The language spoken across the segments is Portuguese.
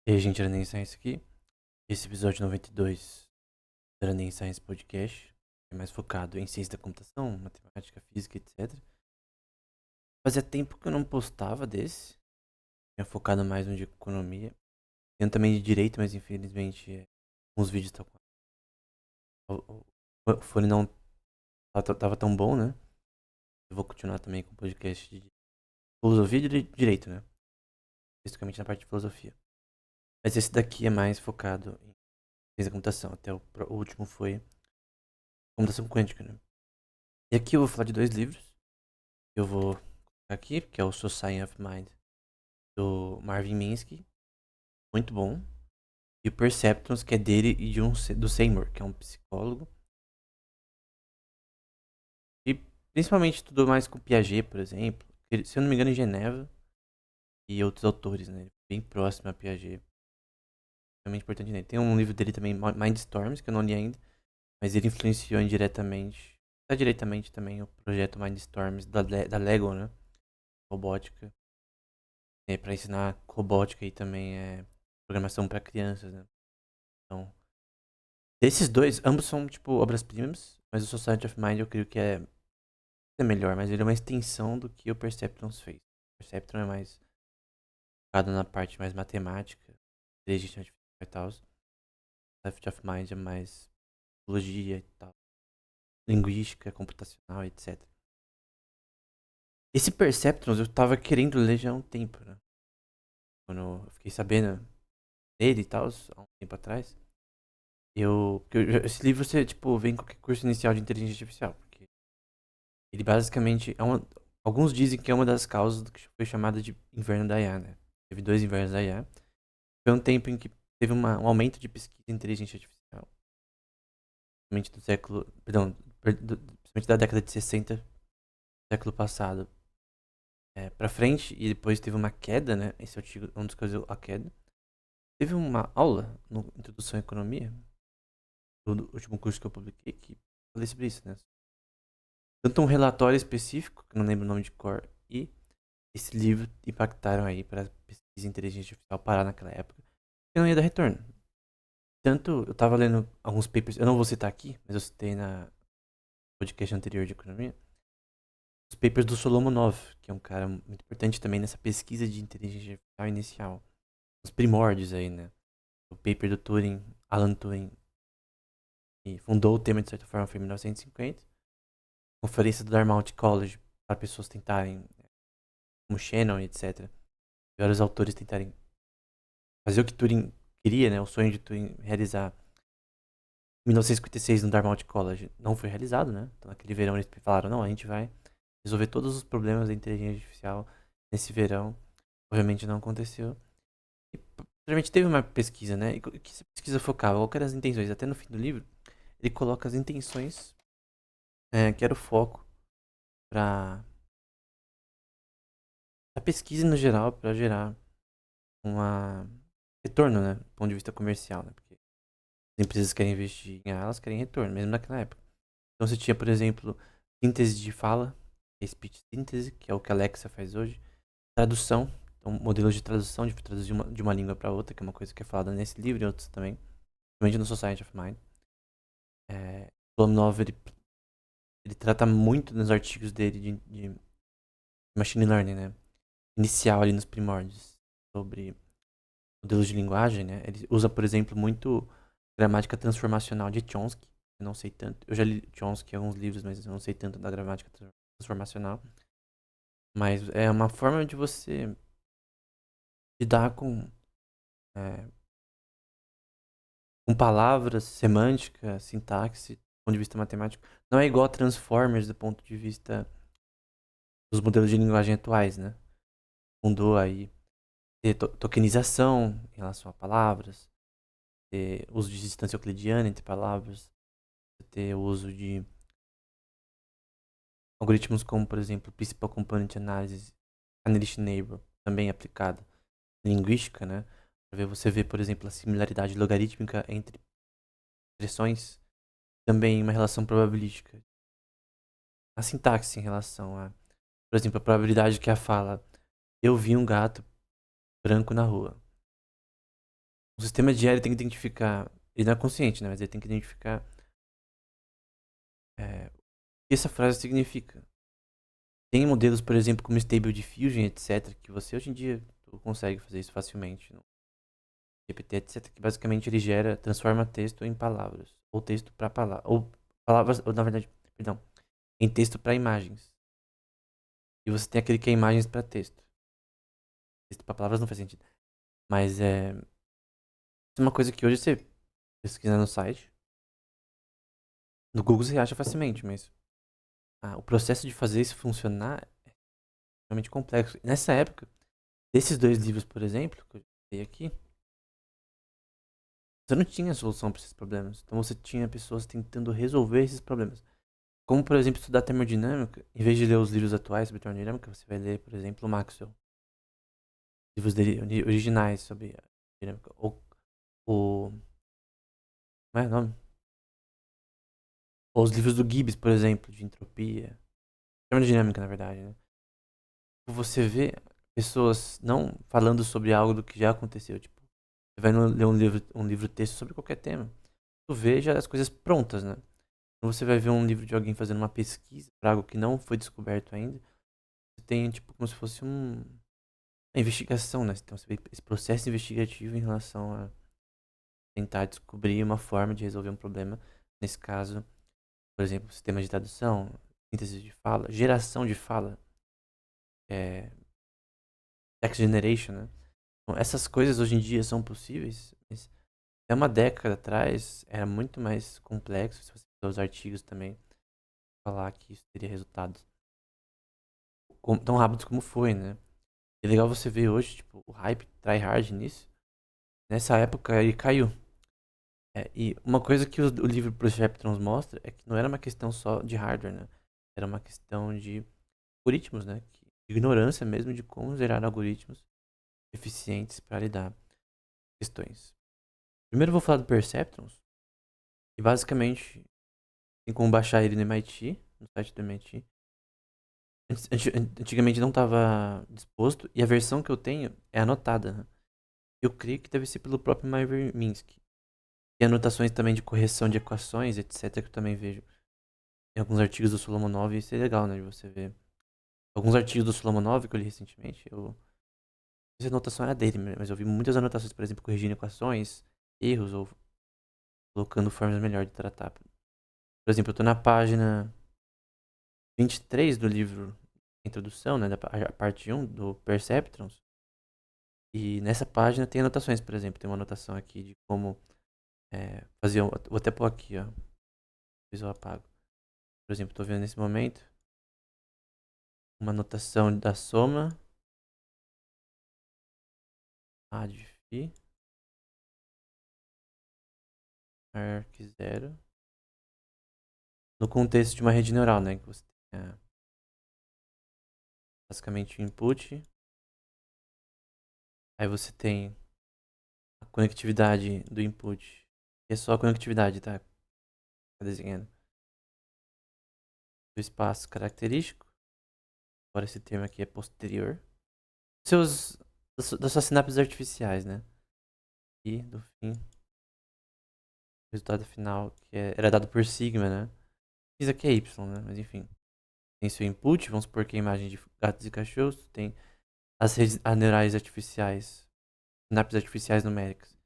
E aí, gente, era Nem Science aqui. Esse episódio 92 do Era Nem Science Podcast é mais focado em ciência da computação, matemática, física, etc. Fazia tempo que eu não postava desse. Tinha focado mais no de economia. Tem também de direito, mas infelizmente uns vídeos estão o fone não tava tão bom, né? Eu vou continuar também com o podcast de filosofia e de direito, né? Especificamente na parte de filosofia. Mas esse daqui é mais focado em ciência da computação. Até o último foi computação quântica, né? E aqui eu vou falar de dois livros. Eu vou colocar aqui, que é o Society of Mind, do Marvin Minsky, muito bom. E o Perceptrons, que é dele e do Seymour, que é um psicólogo. E principalmente estudou mais com Piaget, por exemplo. Se eu não me engano, em Geneva. E outros autores, né? Bem próximo a Piaget. Realmente importante nele. Tem um livro dele também, Mindstorms, que eu não li ainda. Mas ele influenciou indiretamente, tá diretamente também, o projeto Mindstorms da Lego, né? Robótica. Para ensinar robótica e também programação para crianças, né? Então, desses dois, ambos são tipo obras-primas, mas o Society of Mind eu creio que é melhor, mas ele é uma extensão do que o Perceptrons fez. O Perceptron é mais focado na parte mais matemática, inteligência artificial e tal. O Society of Mind é mais psicologia e tal, linguística, computacional, etc. Esse Perceptrons eu tava querendo ler já há um tempo, né? Quando eu fiquei sabendo dele e tal, há um tempo atrás. Esse livro você, tipo, vem em qualquer curso inicial de inteligência artificial, porque ele basicamente alguns dizem que é uma das causas do que foi chamado de inverno da IA, né? Teve dois invernos da IA. Foi um tempo em que teve um aumento de pesquisa em inteligência artificial, principalmente do século, perdão, principalmente da década de 60 do século passado pra frente, e depois teve uma queda, né? Esse artigo, um dos causou a queda. Teve uma aula no Introdução à Economia, do último curso que eu publiquei, que falei sobre isso, né? Tanto um relatório específico, que eu não lembro o nome de cor, e esse livro impactaram aí para pesquisa em inteligência artificial parar naquela época. E não ia dar retorno. Tanto, eu tava lendo alguns papers, eu não vou citar aqui, mas eu citei na podcast anterior de economia, os papers do Solomonov, que é um cara muito importante também nessa pesquisa de inteligência artificial inicial. Os primórdios aí, né? O paper do Turing, Alan Turing, que fundou o tema de certa forma foi em 1950. Conferência do Dartmouth College para pessoas tentarem, como Shannon, etc. E vários autores tentarem fazer o que Turing queria, né? O sonho de Turing realizar em 1956 no Dartmouth College não foi realizado, né? Então naquele verão eles falaram, não, a gente vai resolver todos os problemas da inteligência artificial nesse verão. Obviamente não aconteceu. E realmente teve uma pesquisa, né? E o que essa pesquisa focava? Qual que eram as intenções? Até no fim do livro, ele coloca as intenções, que era o foco para a pesquisa no geral, para gerar uma retorno, né? Do ponto de vista comercial, né? Porque as empresas querem investir em elas, querem retorno, mesmo naquela época. Então você tinha, por exemplo, síntese de fala, que é speech síntese, que é o que a Alexa faz hoje. Tradução, então modelos de tradução, de traduzir de uma língua para outra, que é uma coisa que é falada nesse livro e outros também, principalmente no Society of Mind. O Plano ele trata muito nos artigos dele de machine learning, né? Inicial ali nos primórdios, sobre modelos de linguagem, né? Ele usa, por exemplo, muito gramática transformacional de Chomsky. Eu não sei tanto. Eu já li Chomsky em alguns livros, mas eu não sei tanto da gramática transformacional. Mas é uma forma de você lidar é, com palavras, semântica, sintaxe, do ponto de vista matemático. Não é igual a Transformers do ponto de vista dos modelos de linguagem atuais, né? Fundou aí ter tokenização em relação a palavras, ter uso de distância euclidiana entre palavras, ter o uso de algoritmos como, por exemplo, Principal Component Analysis, Analytic Neighbor, também aplicado em linguística, né? Você vê, por exemplo, a similaridade logarítmica entre expressões, também uma relação probabilística. A sintaxe em relação a, por exemplo, a probabilidade que a fala eu vi um gato branco na rua. O sistema de IA ele tem que identificar. Ele não é consciente, né? Mas ele tem que identificar o que essa frase significa. Tem modelos, por exemplo, como Stable Diffusion, etc., que você hoje em dia tu consegue fazer isso facilmente no GPT, etc., que basicamente ele transforma texto em palavras, ou texto para palavras, ou palavras, ou na verdade, perdão, em texto para imagens. E você tem aquele que é imagens para texto. Texto para palavras não faz sentido. Mas é uma coisa que hoje você pesquisa no site, no Google você acha facilmente, mas o processo de fazer isso funcionar é realmente complexo. Nessa época, desses dois livros, por exemplo, que eu dei aqui, você não tinha solução para esses problemas. Então você tinha pessoas tentando resolver esses problemas. Como, por exemplo, estudar termodinâmica, em vez de ler os livros atuais sobre termodinâmica, você vai ler, por exemplo, o Maxwell. Livros dele originais sobre a dinâmica. Ou o. Como é o nome? Ou os livros do Gibbs, por exemplo, de entropia. Termodinâmica, na verdade, né? Você vê pessoas não falando sobre algo do que já aconteceu. Tipo, você vai ler um livro texto sobre qualquer tema. Tu vê já as coisas prontas, né? Quando você vai ver um livro de alguém fazendo uma pesquisa para algo que não foi descoberto ainda, você tem, tipo, como se fosse uma investigação, né? Então você vê esse processo investigativo em relação a tentar descobrir uma forma de resolver um problema. Nesse caso, por exemplo, sistema de tradução, síntese de fala, geração de fala, é, text generation, né? Então, essas coisas hoje em dia são possíveis, mas até uma década atrás era muito mais complexo, se você ler os artigos também, falar que isso teria resultados tão rápidos como foi, né? É legal você ver hoje, tipo, o hype tryhard nisso. Nessa época ele caiu. E uma coisa que o livro Perceptrons mostra é que não era uma questão só de hardware, né? Era uma questão de algoritmos, né? Ignorância mesmo de como gerar algoritmos eficientes para lidar com questões. Primeiro eu vou falar do Perceptrons, que basicamente tem como baixar ele no MIT, no site do MIT. Antigamente não estava disposto, e a versão que eu tenho é anotada, né? Eu creio que deve ser pelo próprio Maivir Minsky. Tem anotações também de correção de equações, etc, que eu também vejo em alguns artigos do Solomonov, e isso é legal, né, de você ver. Alguns artigos do Solomonov que eu li recentemente, essa anotação era dele, mas eu vi muitas anotações, por exemplo, corrigindo equações, erros, ou colocando formas melhores de tratar. Por exemplo, eu tô na página 23 do livro Introdução, né, a parte 1 do Perceptrons, e nessa página tem anotações, por exemplo, tem uma anotação aqui de como fazer, vou até pôr aqui, ó, depois eu apago. Por exemplo, estou vendo nesse momento uma anotação da soma A de φ, arc 0, no contexto de uma rede neural, né? Que você tem basicamente o input, aí você tem a conectividade do input, que é só a conectividade, tá? Tá desenhando. Do espaço característico, agora esse termo aqui é posterior. Seus, das suas sinapses artificiais, né? E do fim, o resultado final, que era dado por sigma, né? Isso aqui é y, né? Mas enfim. Tem seu input, vamos supor que é a imagem de gatos e cachorros, tem as redes neurais artificiais, sinapses artificiais numéricas.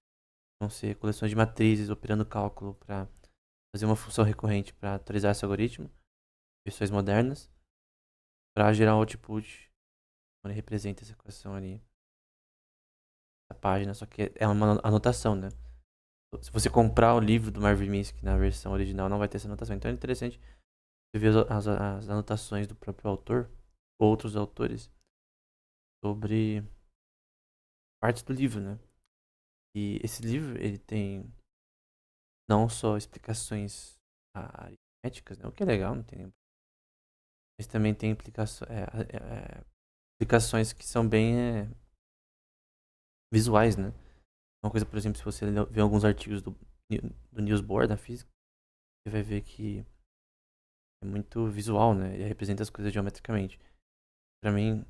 Vão ser coleções de matrizes operando cálculo para fazer uma função recorrente para atualizar esse algoritmo, versões modernas, para gerar um output, onde representa essa equação ali, a página, só que é uma anotação, né? Se você comprar o livro do Marvin Minsky na versão original, não vai ter essa anotação. Então é interessante você ver as anotações do próprio autor, ou outros autores, sobre partes do livro, né? E esse livro, ele tem não só explicações aritméticas, né? O que é legal, não tem nenhum. Mas também tem explicações que são bem visuais, né? Uma coisa, por exemplo, se você ver alguns artigos do Niels Bohr da física, você vai ver que é muito visual, né? Ele representa as coisas geometricamente. Pra mim,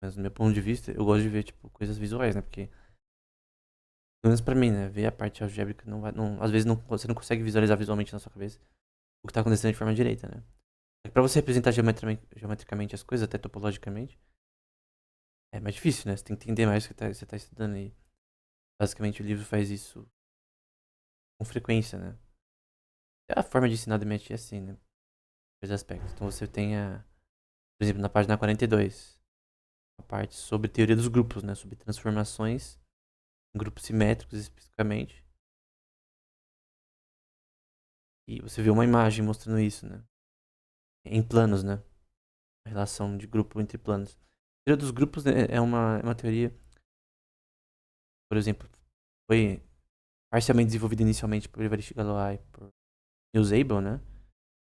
mas do meu ponto de vista, eu gosto de ver, tipo, coisas visuais, né? Porque Pelo menos pra mim, né? Ver a parte algébrica não vai. Às vezes você não consegue visualizar visualmente na sua cabeça o que tá acontecendo de forma direita, né? É que pra você representar geometricamente as coisas, até topologicamente, é mais difícil, né? Você tem que entender mais o que você tá estudando. E basicamente o livro faz isso com frequência, né? É a forma de ensinar do MIT é assim, né? Dois aspectos. Então você tem por exemplo, na página 42, a parte sobre teoria dos grupos, né? Sobre transformações em grupos simétricos especificamente. E você vê uma imagem mostrando isso, né? Em planos, né? A relação de grupo entre planos. A teoria dos grupos, né, é uma teoria, por exemplo, foi parcialmente desenvolvida inicialmente por Évariste Galois e por Niels Abel, né?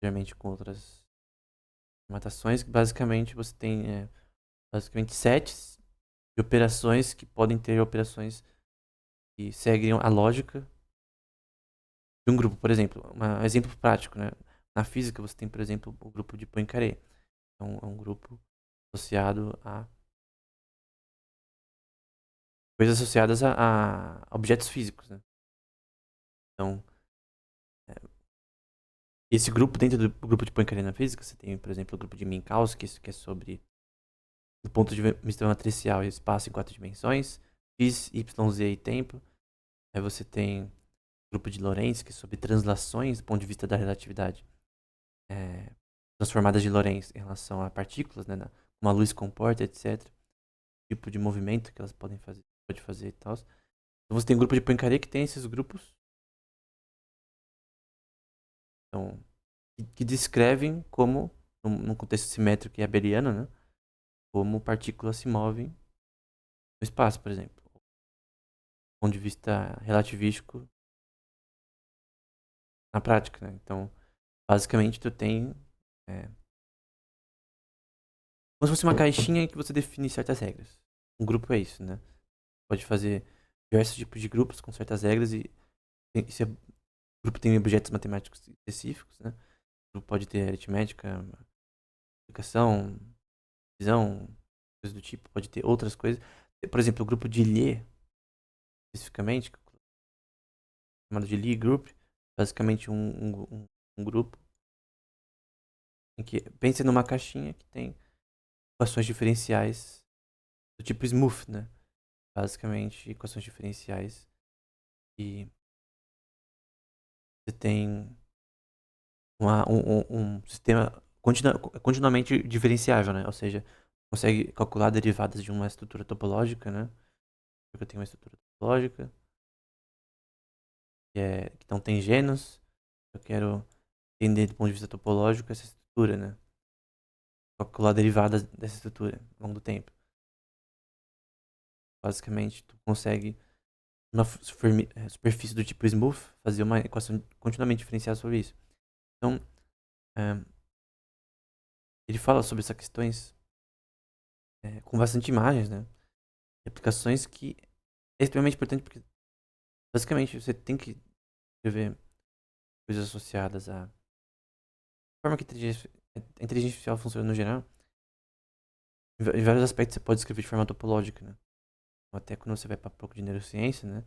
Geralmente com outras formatações, que basicamente você tem basicamente sets de operações que podem ter operações que seguem a lógica de um grupo. Por exemplo, um exemplo prático, né? Na física você tem, por exemplo, o grupo de Poincaré. Então, é um grupo associado a coisas associadas a objetos físicos, né? Então, é, esse grupo, dentro do grupo de Poincaré na física, você tem, por exemplo, o grupo de Minkowski, que é sobre, do ponto de vista matricial, espaço em 4 dimensões, x, y, z e tempo. Aí você tem o grupo de Lorentz, que é sobre translações do ponto de vista da relatividade, é, transformadas de Lorentz em relação a partículas, né? Como a luz se comporta, etc. Tipo de movimento que elas podem fazer, pode fazer e tal. Então você tem um grupo de Poincaré que tem esses grupos, então, que descrevem como, num contexto simétrico e abeliano, né? Como partículas se movem no espaço, por exemplo. Do ponto de vista relativístico na prática, né? Então, basicamente, tu tem como se fosse uma caixinha que você define certas regras. Um grupo é isso, né? Pode fazer diversos tipos de grupos com certas regras e se o grupo tem objetos matemáticos específicos, né? O grupo pode ter aritmética, aplicação, visão, coisas do tipo. Pode ter outras coisas. Por exemplo, o grupo de Lie, especificamente, chamado de Lie Group, basicamente um grupo em que pensa numa caixinha que tem equações diferenciais do tipo smooth, né? Basicamente, equações diferenciais. E você tem um sistema continuamente diferenciável, né? Ou seja, consegue calcular derivadas de uma estrutura topológica, né? Porque eu tenho uma estrutura topológica que não tem genos. Eu quero entender do ponto de vista topológico essa estrutura, né? Calcular derivadas dessa estrutura ao longo do tempo. Basicamente, tu consegue, numa superfície do tipo smooth, fazer uma equação continuamente diferenciada sobre isso. Então, é, ele fala sobre essas questões com bastante imagens, né? E aplicações que é extremamente importante porque, basicamente, você tem que escrever coisas associadas à forma que a inteligência artificial funciona no geral. Em vários aspectos você pode escrever de forma topológica, né? Até quando você vai para um pouco de neurociência, né?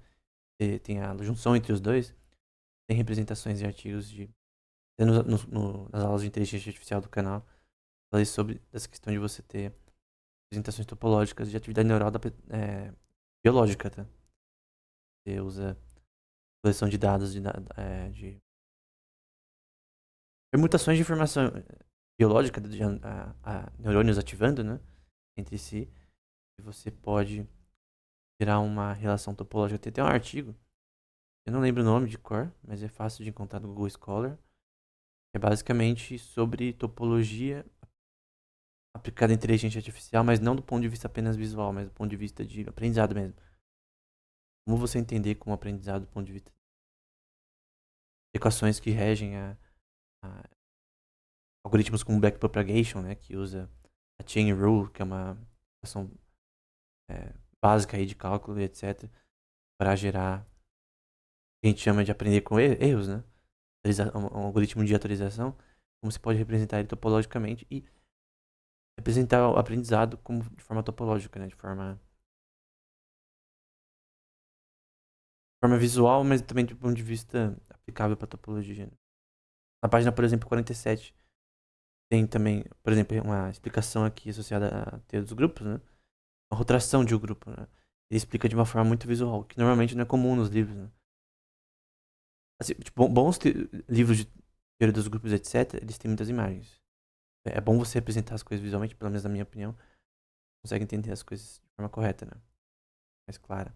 Tem a junção entre os dois. Tem representações e artigos nas aulas de inteligência artificial do canal. Falei sobre essa questão de você ter representações topológicas de atividade neural biológica, tá? Você usa coleção de dados de permutações de informação biológica de neurônios ativando, né? Entre si. E você pode gerar uma relação topológica. Tem até um artigo, eu não lembro o nome de cor, mas é fácil de encontrar no Google Scholar. É basicamente sobre topologia aplicada à inteligência artificial, mas não do ponto de vista apenas visual, mas do ponto de vista de aprendizado mesmo. Como você entender como aprendizado do ponto de vista de equações que regem a algoritmos como backpropagation, né, que usa a chain rule, que é uma equação básica aí de cálculo e etc, para gerar o que a gente chama de aprender com erros, né? Um algoritmo de atualização, como você pode representar ele topologicamente e representar o aprendizado como de forma topológica, né? De forma forma visual, mas também do ponto de vista aplicável para topologia, né? Na página, por exemplo, 47, tem também, por exemplo, uma explicação aqui associada à teoria dos grupos, né? A rotação de um grupo, né? Ele explica de uma forma muito visual, que normalmente não é comum nos livros, né? Assim, tipo, bons livros de teoria dos grupos, etc., eles têm muitas imagens. É bom você representar as coisas visualmente, pelo menos na minha opinião, consegue entender as coisas de forma correta, né? Mais clara.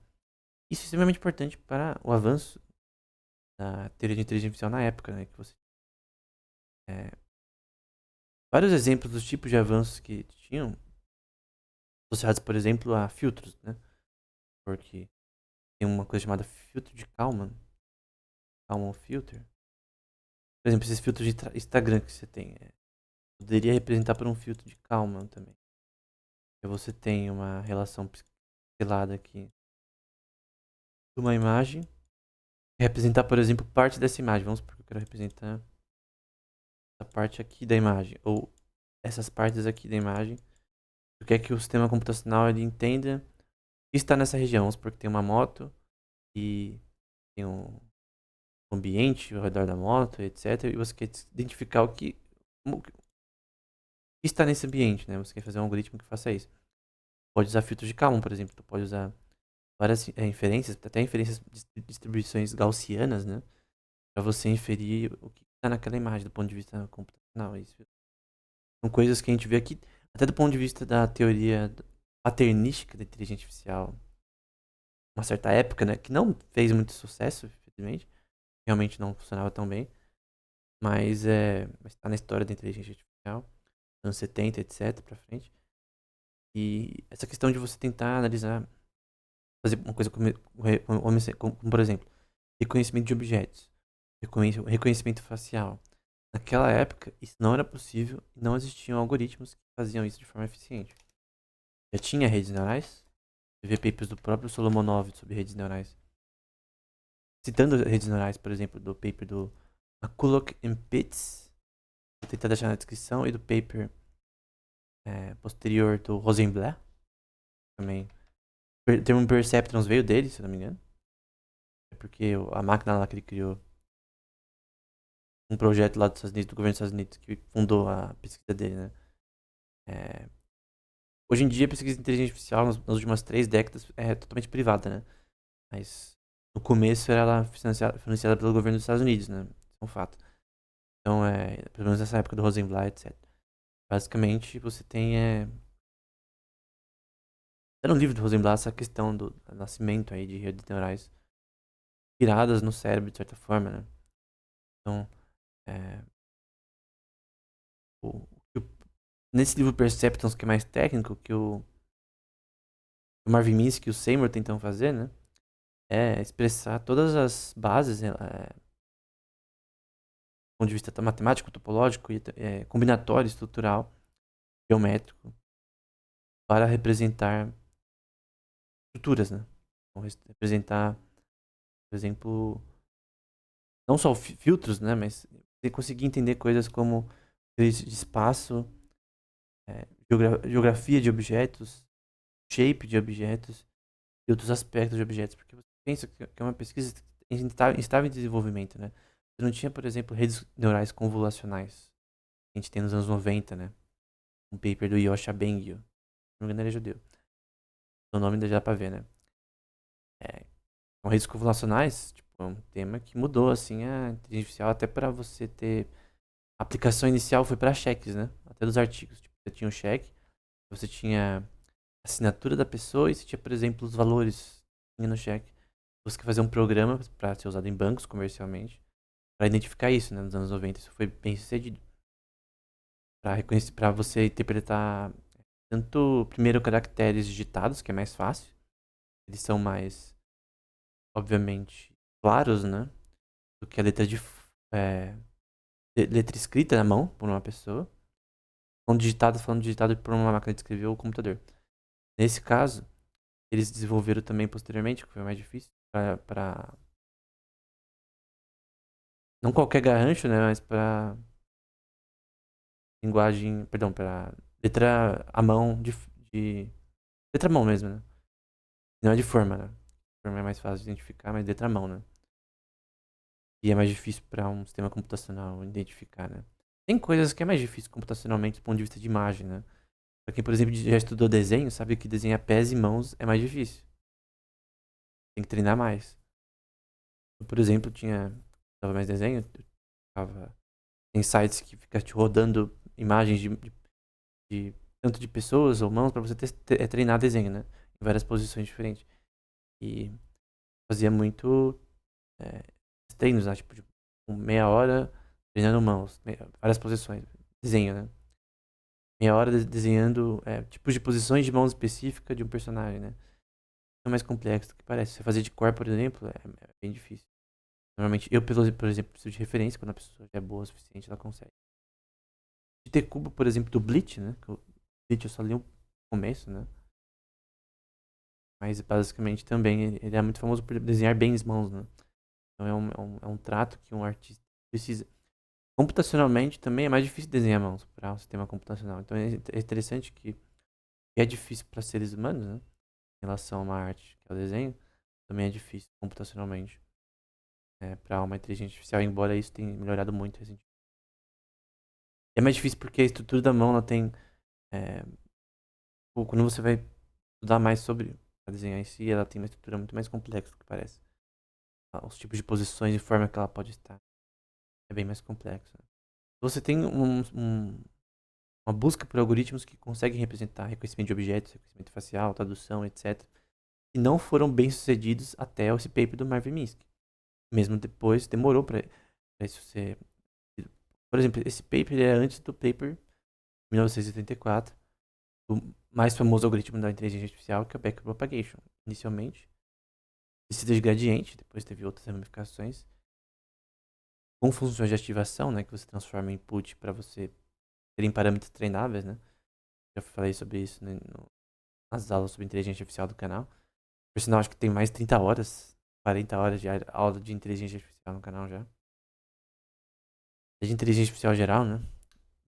Isso é extremamente importante para o avanço da teoria de inteligência artificial na época, né? Que você, é, vários exemplos dos tipos de avanços que tinham associados, por exemplo, a filtros, né? Porque tem uma coisa chamada filtro de Kalman, Kalman filter. Por exemplo, esses filtros de Instagram que você tem, poderia representar por um filtro de Kalman também. E você tem uma relação pixelada aqui de uma imagem, representar, por exemplo, parte dessa imagem. Vamos supor que eu quero representar essa parte aqui da imagem, ou essas partes aqui da imagem. O que é que o sistema computacional ele entenda que está nessa região. Vamos supor que tem uma moto e tem um ambiente ao redor da moto, etc. E você quer identificar o que está nesse ambiente, né? Você quer fazer um algoritmo que faça isso. Pode usar filtros de Kalman, por exemplo. Tu pode usar várias inferências, até inferências de distribuições gaussianas, né? Para você inferir o que está naquela imagem do ponto de vista computacional. Isso são coisas que a gente vê aqui, até do ponto de vista da teoria paternística da inteligência artificial, uma certa época, né? Que não fez muito sucesso, infelizmente. Realmente não funcionava tão bem. Mas está na história da inteligência artificial, anos 70, etc, pra frente. E essa questão de você tentar analisar, fazer uma coisa como, por exemplo, reconhecimento de objetos, reconhecimento facial. Naquela época, isso não era possível e não existiam algoritmos que faziam isso de forma eficiente. Já tinha redes neurais, você vê papers do próprio Solomonov sobre redes neurais. Citando redes neurais, por exemplo, do paper do McCulloch e Pitts, vou tentar deixar na descrição, e do paper posterior do Rosenblatt, também. O termo Perceptrons veio dele, se não me engano. É porque a máquina lá que ele criou, um projeto lá dos Estados Unidos, do governo dos Estados Unidos, que fundou a pesquisa dele, né? É, hoje em dia, a pesquisa de inteligência artificial, nas últimas 3 décadas, é totalmente privada, né? Mas no começo era ela financiada pelo governo dos Estados Unidos, né? Isso é um fato. Então, pelo menos nessa época do Rosenblatt, etc. Basicamente, você tem. Era um livro do Rosenblatt essa questão do nascimento aí de redes neurais viradas no cérebro, de certa forma, né? Então, é, o, o- nesse livro Perceptrons, que é mais técnico, que o Marvin Minsky e o Seymour tentam fazer, né? É expressar todas as bases, do ponto de vista matemático, topológico, e, combinatório, estrutural, geométrico, para representar estruturas, né? Então, representar, por exemplo, não só filtros, né? Mas você conseguir entender coisas como de espaço, geografia de objetos, shape de objetos e outros aspectos de objetos. Porque você pensa que é uma pesquisa que estava em desenvolvimento, né? Você não tinha, por exemplo, redes neurais convolucionais que a gente tem nos anos 90, né? Um paper do Yosha Bengio. Se não me engano, ele é judeu. O nome ainda já dá pra ver, né? É, então, redes convolucionais, tipo, é um tema que mudou, assim, a inteligência artificial até para você ter... A aplicação inicial foi para cheques, né? Até dos artigos. Tipo, você tinha um cheque, você tinha a assinatura da pessoa e você tinha, por exemplo, os valores que tinha no cheque. Você quer fazer um programa para ser usado em bancos comercialmente para identificar isso, né? Nos anos 90 isso foi bem sucedido. Para reconhecer, para você interpretar tanto primeiro caracteres digitados, que é mais fácil. Eles são mais, obviamente, claros, né? Do que a letra é, letra escrita na mão por uma pessoa. Falando digitado por uma máquina de escrever ou computador. Nesse caso, eles desenvolveram também posteriormente, que foi mais difícil, para não qualquer garrancho, né, mas para linguagem, perdão, para letra à mão de letra à mão mesmo, né? Não é de forma, né? forma é mais fácil de identificar, mas letra à mão, né? E é mais difícil para um sistema computacional identificar, né? Tem coisas que é mais difícil computacionalmente do ponto de vista de imagem, né? Pra quem, por exemplo, já estudou desenho, sabe que desenhar pés e mãos é mais difícil. Tem que treinar mais. Eu, por exemplo, tava mais desenho, tava, tem sites que ficam te rodando imagens de tanto de pessoas ou mãos pra você treinar desenho, né? Em várias posições diferentes. E fazia muito é, treinos, né? Tipo, meia hora treinando mãos, várias posições, desenho, né? Meia hora desenhando tipos de posições de mãos específicas de um personagem, né? É mais complexo do que parece. Você fazer de cor, por exemplo, é bem difícil. Normalmente, eu, por exemplo, preciso de referência. Quando a pessoa já é boa o suficiente, ela consegue. De ter cubo, por exemplo, do Bleach, né? Que o Bleach eu só li o começo, né? Mas basicamente também ele é muito famoso por desenhar bem as mãos, né? Então é um trato que um artista precisa. Computacionalmente também é mais difícil desenhar mãos para um sistema computacional. Então é interessante que é difícil para seres humanos, né? Em relação a uma arte, que é o desenho, também é difícil computacionalmente. Para uma inteligência artificial, embora isso tenha melhorado muito recentemente. É mais difícil porque a estrutura da mão ela tem. É, quando você vai estudar mais sobre a desenhar em si, ela tem uma estrutura muito mais complexa do que parece. Os tipos de posições e forma que ela pode estar é bem mais complexo. Você tem uma busca por algoritmos que conseguem representar reconhecimento de objetos, reconhecimento facial, tradução, etc. E não foram bem sucedidos até esse paper do Marvin Minsky. Mesmo depois, demorou para isso ser. Por exemplo, esse paper é antes do paper 1984, o mais famoso algoritmo da inteligência artificial, que é o backpropagation. Inicialmente, descida de gradiente, depois teve outras ramificações, com funções de ativação, né, que você transforma em input para você ter em parâmetros treináveis, né? Já falei sobre isso, né, nas aulas sobre inteligência artificial do canal. Por sinal, acho que tem mais de 30 horas, 40 horas de aula de inteligência artificial no canal já. De inteligência artificial geral, né?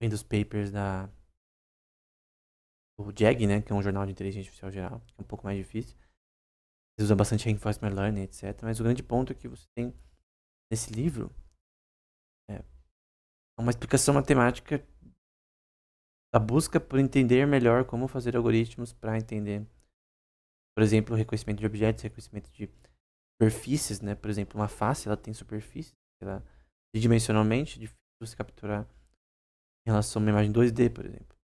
Vem dos papers do JAG, né? Que é um jornal de inteligência artificial geral, que é um pouco mais difícil. Eles usam bastante reinforcement learning, etc. Mas o grande ponto é que você tem nesse livro é uma explicação matemática da busca por entender melhor como fazer algoritmos para entender, por exemplo, o reconhecimento de objetos, reconhecimento de superfícies, né? Por exemplo, uma face, ela tem superfície, ela tridimensionalmente difícil você capturar em relação a uma imagem 2D, por exemplo.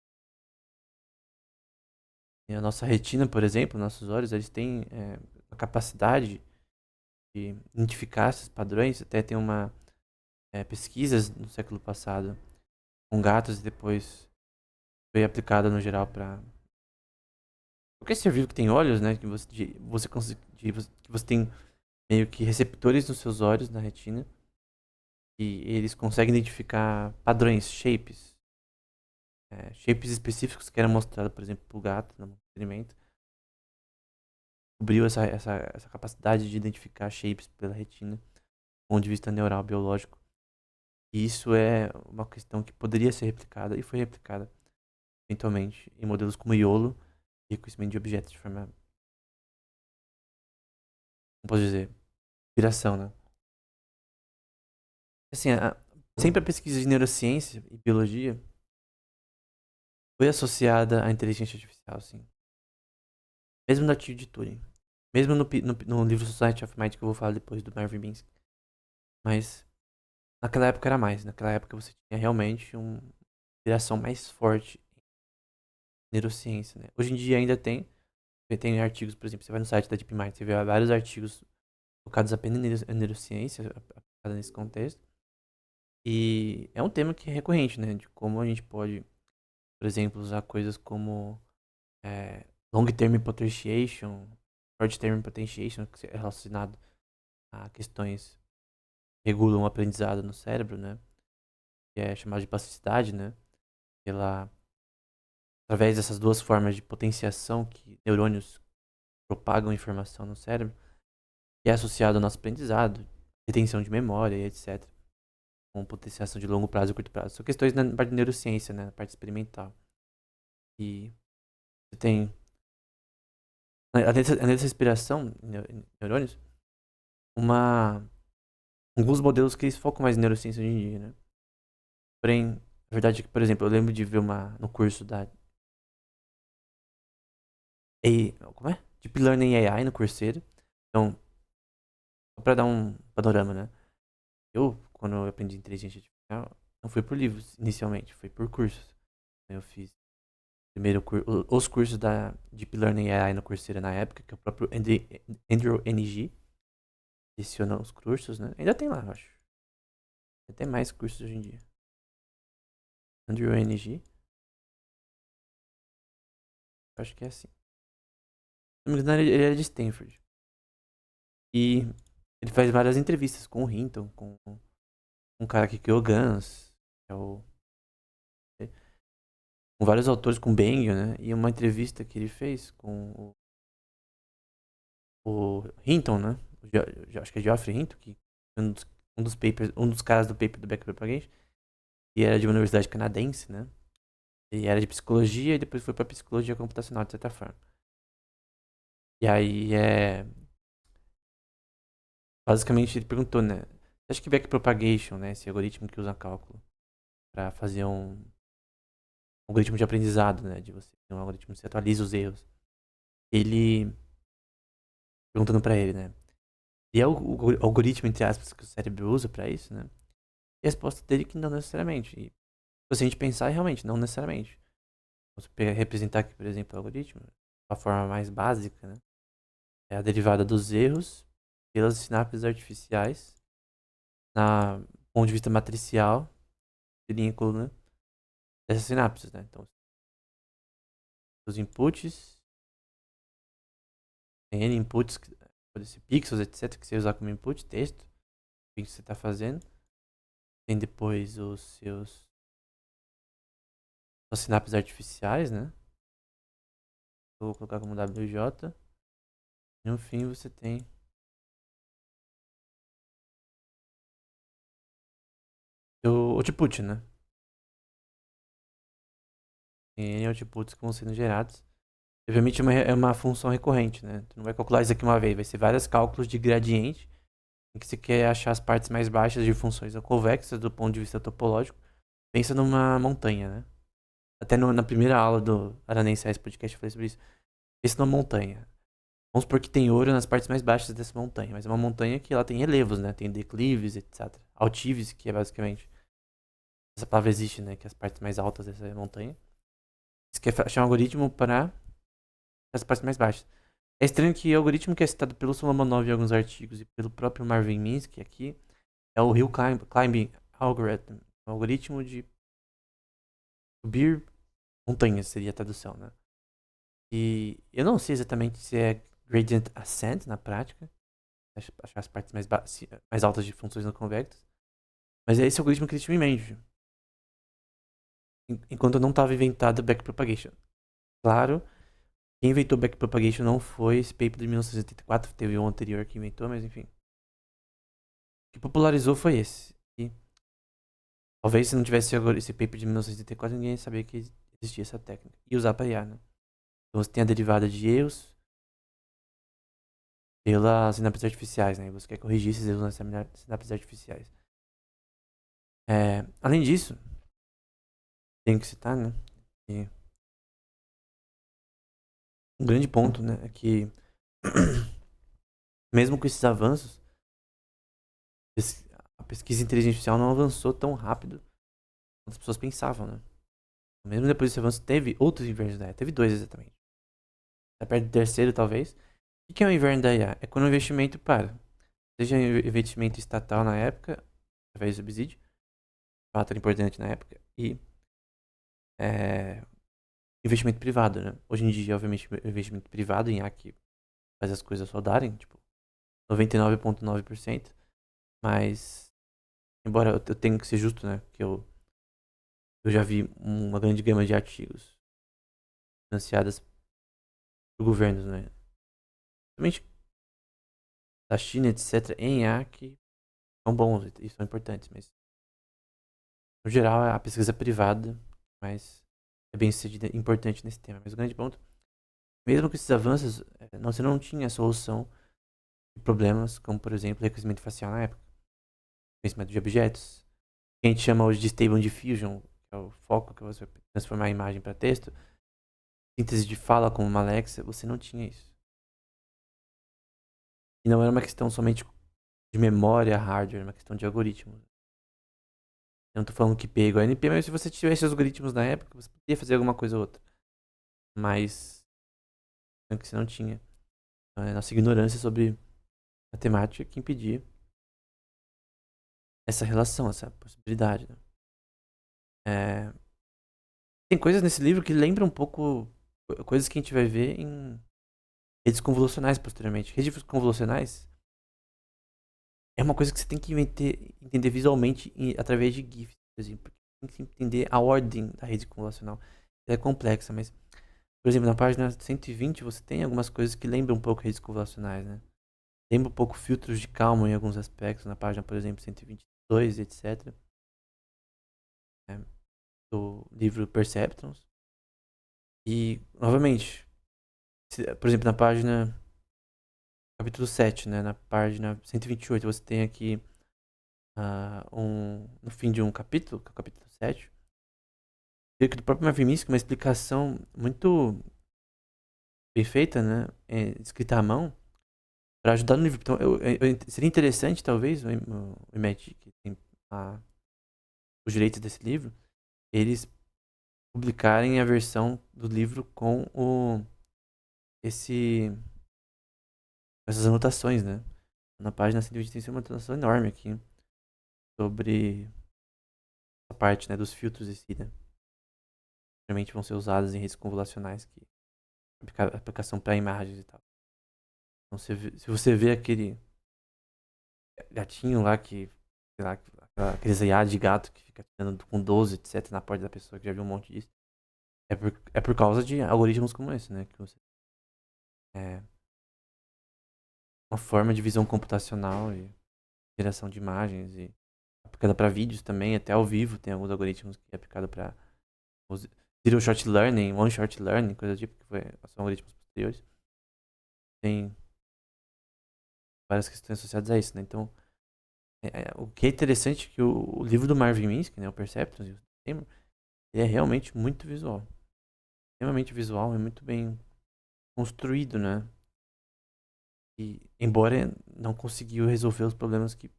E a nossa retina, por exemplo, nossos olhos, eles têm a capacidade de identificar esses padrões. Até tem pesquisas no século passado com gatos e depois foi aplicada no geral para qualquer ser vivo que tem olhos, né? Que você consegue, que você tem meio que receptores nos seus olhos, na retina, e eles conseguem identificar padrões, shapes específicos que eram mostrados, por exemplo, para o gato no experimento. Cobriu essa capacidade de identificar shapes pela retina, do ponto de vista neural, biológico. E isso é uma questão que poderia ser replicada e foi replicada eventualmente em modelos como YOLO e reconhecimento de objetos de forma, como posso dizer, inspiração, né? Assim, sempre a pesquisa de neurociência e biologia foi associada à inteligência artificial, assim. Mesmo no artigo de Turing. Mesmo no livro Society of Mind, que eu vou falar depois do Marvin Minsky. Mas naquela época era mais. Naquela época você tinha realmente uma inspiração mais forte em neurociência, né? Hoje em dia ainda tem. Tem artigos, por exemplo, você vai no site da DeepMind, você vê vários artigos focados apenas em neurociência, aplicada nesse contexto. E é um tema que é recorrente, né? De como a gente pode, por exemplo, usar coisas como long term potentiation, short term potentiation, que é relacionado a questões que regulam o aprendizado no cérebro, né? Que é chamado de plasticidade, né? Pela, através dessas duas formas de potenciação que neurônios propagam informação no cérebro, que é associado ao nosso aprendizado, retenção de memória e etc. Com potenciação de longo prazo e curto prazo. São questões na parte de neurociência, né? Na parte experimental. E você tem Além dessa inspiração, neurônios, uma, alguns modelos que eles focam mais em neurociência hoje em dia, né? Porém, a verdade é que, por exemplo, eu lembro de ver no curso da como é? Deep Learning AI no Coursera. Então, só pra dar um panorama, né? Quando eu aprendi inteligência artificial, não foi por livros inicialmente, foi por cursos. Eu fiz primeiro os cursos da Deep Learning AI no Coursera na época, que é o próprio Andrew NG leciona os cursos, né? Ainda tem lá, eu acho. Tem até mais cursos hoje em dia. Andrew NG, eu acho que é assim. Se não me engano, ele era de Stanford. E ele faz várias entrevistas com o Hinton, com um cara que criou Guns, que é com vários autores, com Benio, né? E uma entrevista que ele fez com o Hinton, né? Acho que é Geoffrey Hinton, que é um dos caras do paper do Backpropagation, e era de uma universidade canadense, né? Ele era de psicologia e depois foi pra psicologia computacional, de certa forma. E aí basicamente ele perguntou, né? Você acha que backpropagation, né? Esse algoritmo que usa cálculo pra fazer um algoritmo de aprendizado, né? De você ter um algoritmo que você atualiza os erros. Ele perguntando pra ele, né? E é o algoritmo, entre aspas, que o cérebro usa pra isso, né? E a resposta dele é que não necessariamente. E se a gente pensar, realmente, não necessariamente. Você representar aqui, por exemplo, o algoritmo, a forma mais básica, né? É a derivada dos erros pelas sinapses artificiais, na ponto de vista matricial, de linha e coluna, dessas sinapses, né? Então, os inputs, tem N inputs, pode ser pixels, etc., que você usar como input, texto, o que você está fazendo. Tem depois as sinapses artificiais, né? Eu vou colocar como WJ. E no fim você tem o output, né? Tem N outputs que vão sendo gerados. Obviamente é uma função recorrente, né? Tu não vai calcular isso aqui uma vez, vai ser vários cálculos de gradiente em que você quer achar as partes mais baixas de funções convexas do ponto de vista topológico. Pensa numa montanha, né? Até na primeira aula do Aranense Podcast eu falei sobre isso. Pensa numa montanha. Vamos supor que tem ouro nas partes mais baixas dessa montanha, mas é uma montanha que ela tem relevos, né? Tem declives, etc. Altives, que é basicamente essa palavra existe, né? Que é as partes mais altas dessa montanha. Você quer achar um algoritmo para as partes mais baixas. É estranho que o algoritmo que é citado pelo Solomonov em alguns artigos e pelo próprio Marvin Minsky aqui é o Hill Climbing Algorithm, um algoritmo de subir montanhas, seria a tradução, né? E eu não sei exatamente se é Gradient Ascent na prática, achar as partes mais altas de funções não convexas, mas é esse algoritmo que eles tinham em mente, enquanto não estava inventado backpropagation. Claro, quem inventou backpropagation não foi esse paper de 1984, teve um anterior que inventou, mas enfim. O que popularizou foi esse. E talvez se não tivesse agora esse paper de 1984, ninguém ia saber que existia essa técnica. E usar para IA, né? Então você tem a derivada de erros pelas sinapses artificiais, né? E você quer corrigir esses erros nas sinapses artificiais. Além disso, tenho que citar, né? Que um grande ponto, né? É que mesmo com esses avanços, a pesquisa em inteligência artificial não avançou tão rápido quanto as pessoas pensavam, né? Mesmo depois desse avanço, teve outros invernos da IA. Teve dois exatamente. Tá perto do terceiro, talvez. O que é o inverno da IA? É quando o investimento para. Seja investimento estatal na época, através do subsídio, fator importante na época, e é, investimento privado, né? Hoje em dia, obviamente, investimento privado em IA que faz as coisas rodarem, tipo, 99,9%, mas, embora eu tenha que ser justo, né? Que eu já vi uma grande gama de artigos financiadas por governos, né? Principalmente da China, etc., em IA que são bons e são importantes, mas no geral é a pesquisa privada, mas é bem sucedida, importante nesse tema. Mas o grande ponto mesmo com esses avanços, você não tinha solução de problemas como, por exemplo, reconhecimento facial na época, reconhecimento de objetos, que a gente chama hoje de Stable Diffusion, que é o foco que você vai transformar a imagem para texto, síntese de fala como uma Alexa, você não tinha isso. E não era uma questão somente de memória, hardware, era uma questão de algoritmos. Eu não tô falando que P é igual a NP, mas se você tivesse os algoritmos na época, você poderia fazer alguma coisa ou outra. Mas é que você não tinha. Então, é a nossa ignorância sobre matemática que impedia essa relação, essa possibilidade. Né? É, tem coisas nesse livro que lembram um pouco coisas que a gente vai ver em redes convolucionais posteriormente. Redes convolucionais é uma coisa que você tem que entender visualmente através de GIFs, por exemplo. Porque tem que entender a ordem da rede convolucional. Ela é complexa, mas, por exemplo, na página 120 você tem algumas coisas que lembram um pouco redes convolucionais, né? Lembra um pouco filtros de Kalman em alguns aspectos, na página, por exemplo, 122, etc. Né? Do livro Perceptrons. E, novamente, por exemplo, na página capítulo 7, né, na página 128, você tem aqui no fim de um capítulo, que é o capítulo 7, do próprio Marvin Minsky, uma explicação muito bem feita, né, escrita à mão, para ajudar no livro. Então, seria interessante, talvez, o IMET, que tem os direitos desse livro, eles publicarem a versão do livro com esse essas anotações, né? Na página 120 tem uma anotação enorme aqui sobre a parte, né, dos filtros em si, né? Geralmente vão ser usadas em redes convolucionais, que aplicação para imagens e tal. Então, se você vê aquele gatinho lá que, sei lá, aqueles IA de gato que fica tirando com 12, etc, na porta da pessoa, que já viu um monte disso, é por causa de algoritmos como esse, né? Que você, é uma forma de visão computacional e geração de imagens e aplicada para vídeos também, até ao vivo tem alguns algoritmos que é aplicado para Zero Shot Learning, One Shot Learning, coisa do tipo, que são algoritmos posteriores. Tem várias questões associadas a isso, né? Então, o que é interessante é que o livro do Marvin Minsky, né, o Perceptrons, ele é realmente muito visual. Extremamente visual, é muito bem construído, né? E, embora não conseguiu resolver os problemas que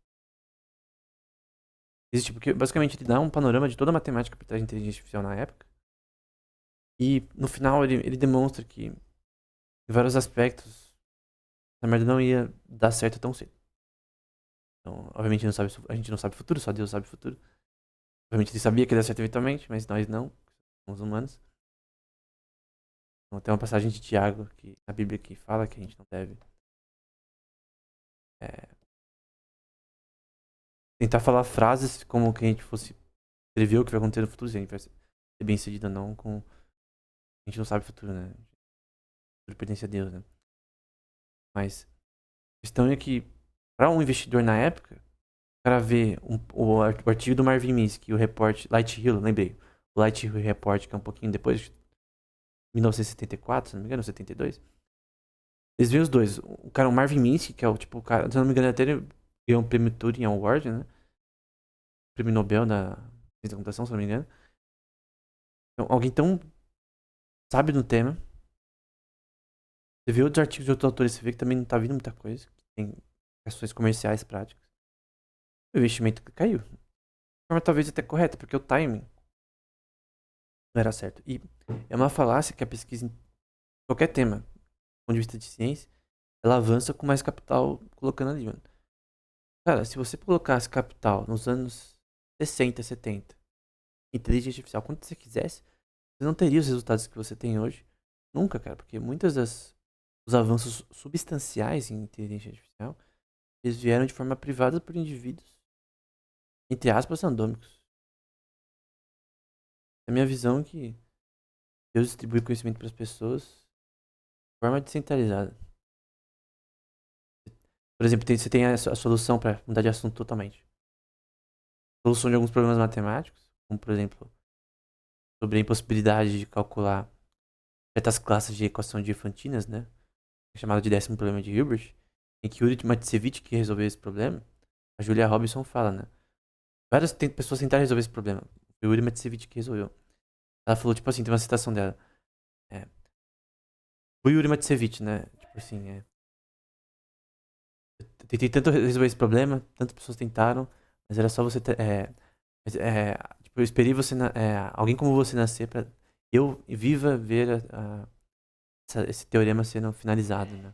existem, porque basicamente ele dá um panorama de toda a matemática por trás de inteligência artificial na época. E no final ele demonstra que, em vários aspectos, a merda não ia dar certo tão cedo. Então, obviamente a gente não sabe o futuro, só Deus sabe o futuro. Obviamente ele sabia que ia dar certo eventualmente, mas nós não, somos humanos. Então, tem uma passagem de Tiago na Bíblia que fala que a gente não deve é, tentar falar frases como que a gente fosse prever o que vai acontecer no futuro, se a gente vai ser bem sucedido ou não, a gente não sabe o futuro, né? O futuro pertence a Deus, né? Mas a questão é que, para um investidor na época, o cara vê o artigo do Marvin Minsky, o report Light Hill, lembrei, o Light Hill Report, que é um pouquinho depois, de 1974, se não me engano, 72. Eles veem os dois. O Marvin Minsky, que é o tipo, o cara, se não me engano, até ele ganhou um prêmio Turing Award, né? Prêmio Nobel da ciência da computação, se não me engano. Então, alguém tão sabe no tema. Você vê outros artigos de outros autores, você vê que também não tá vindo muita coisa. Tem questões comerciais práticas. O investimento caiu. De forma talvez até correta, porque o timing não era certo. E é uma falácia que a pesquisa em qualquer tema, do ponto de vista de ciência, ela avança com mais capital colocando ali, mano. Cara, se você colocasse capital nos anos 60, 70, inteligência artificial, quando você quisesse, você não teria os resultados que você tem hoje. Nunca, cara, porque muitos dos avanços substanciais em inteligência artificial, eles vieram de forma privada por indivíduos, entre aspas, randômicos. É a minha visão é que Deus distribui conhecimento para as pessoas de forma descentralizada. Por exemplo, você tem a solução para mudar de assunto totalmente. Solução de alguns problemas matemáticos, como por exemplo, sobre a impossibilidade de calcular certas classes de equação de Fantinas, né? É chamado de 10º problema de Hilbert, em que Yuri Matsevich que resolveu esse problema, a Julia Robinson fala, né? Várias pessoas tentaram resolver esse problema. Foi o Yuri Matsevich que resolveu. Ela falou, tipo assim, tem uma citação dela. É, o Yuri Matsevich, né? Tipo assim, eu tentei tanto resolver esse problema, tantas pessoas tentaram, mas era só você tipo, eu esperei você, alguém como você nascer pra eu viva ver esse teorema sendo finalizado, né?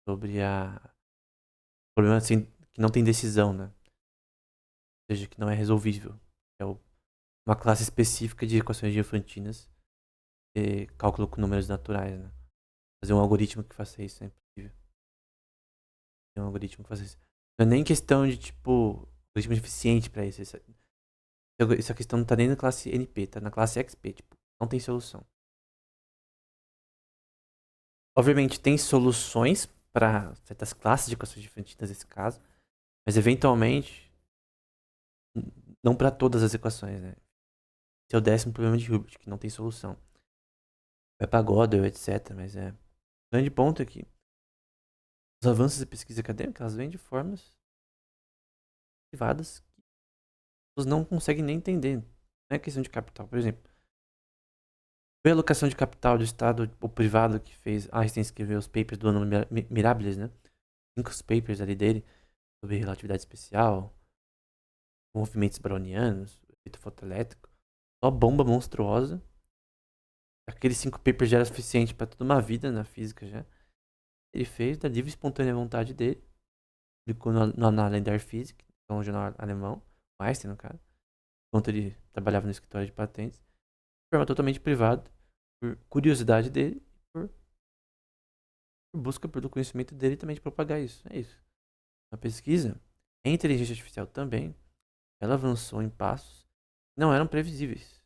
Sobre o problema assim, que não tem decisão, né? Ou seja, que não é resolvível. É uma classe específica de equações diofantinas e cálculo com números naturais, né? Fazer um algoritmo que faça isso é impossível. Tem um algoritmo que faça isso. Não é nem questão de, tipo, algoritmo eficiente pra isso. Essa questão não tá nem na classe NP, tá na classe XP, tipo, não tem solução. Obviamente tem soluções para certas classes de equações diofantinas nesse caso, mas eventualmente não para todas as equações, né? Esse é o 10º problema de Hilbert, que não tem solução. Vai pra Gödel, etc. Mas o grande ponto é que os avanços da pesquisa acadêmica, elas vêm de formas privadas que as pessoas não conseguem nem entender. Não é questão de capital, por exemplo. Foi a alocação de capital do Estado ou privado que fez Einstein escrever os papers do ano Mirabilis, né? 5 papers ali dele sobre relatividade especial, movimentos brownianos, efeito fotoelétrico. Só bomba monstruosa. Aqueles 5 papers já era suficiente para toda uma vida na física já. Ele fez da livre e espontânea vontade dele. Publicou no Annalen der Physik, que é um jornal alemão, o Einstein, no caso. Enquanto ele trabalhava no escritório de patentes. De forma totalmente privada, por curiosidade dele, por, por busca pelo conhecimento dele e também de propagar isso. É isso. A pesquisa, a inteligência artificial também, ela avançou em passos que não eram previsíveis.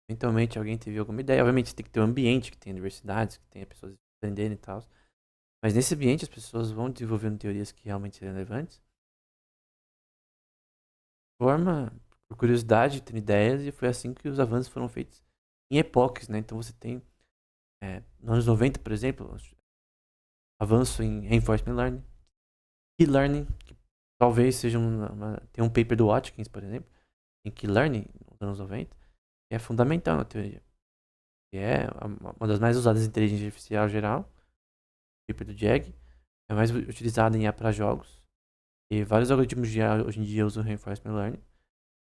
Eventualmente alguém teve alguma ideia. Obviamente tem que ter um ambiente que tenha universidades, que tenha pessoas aprendendo e tal. Mas nesse ambiente as pessoas vão desenvolvendo teorias que realmente são relevantes. Forma, por curiosidade, tendo ideias, e foi assim que os avanços foram feitos em epoques, né? Então você tem, nos anos 90, por exemplo, avanço em reinforcement learning, e-learning, que talvez seja tem um paper do Watkins, por exemplo, em que learning, nos anos 90, que é fundamental na teoria. Que é uma das mais usadas em inteligência artificial geral, o paper do Jag, é mais utilizada em IA para jogos. E vários algoritmos de IA hoje em dia usam reinforcement learning.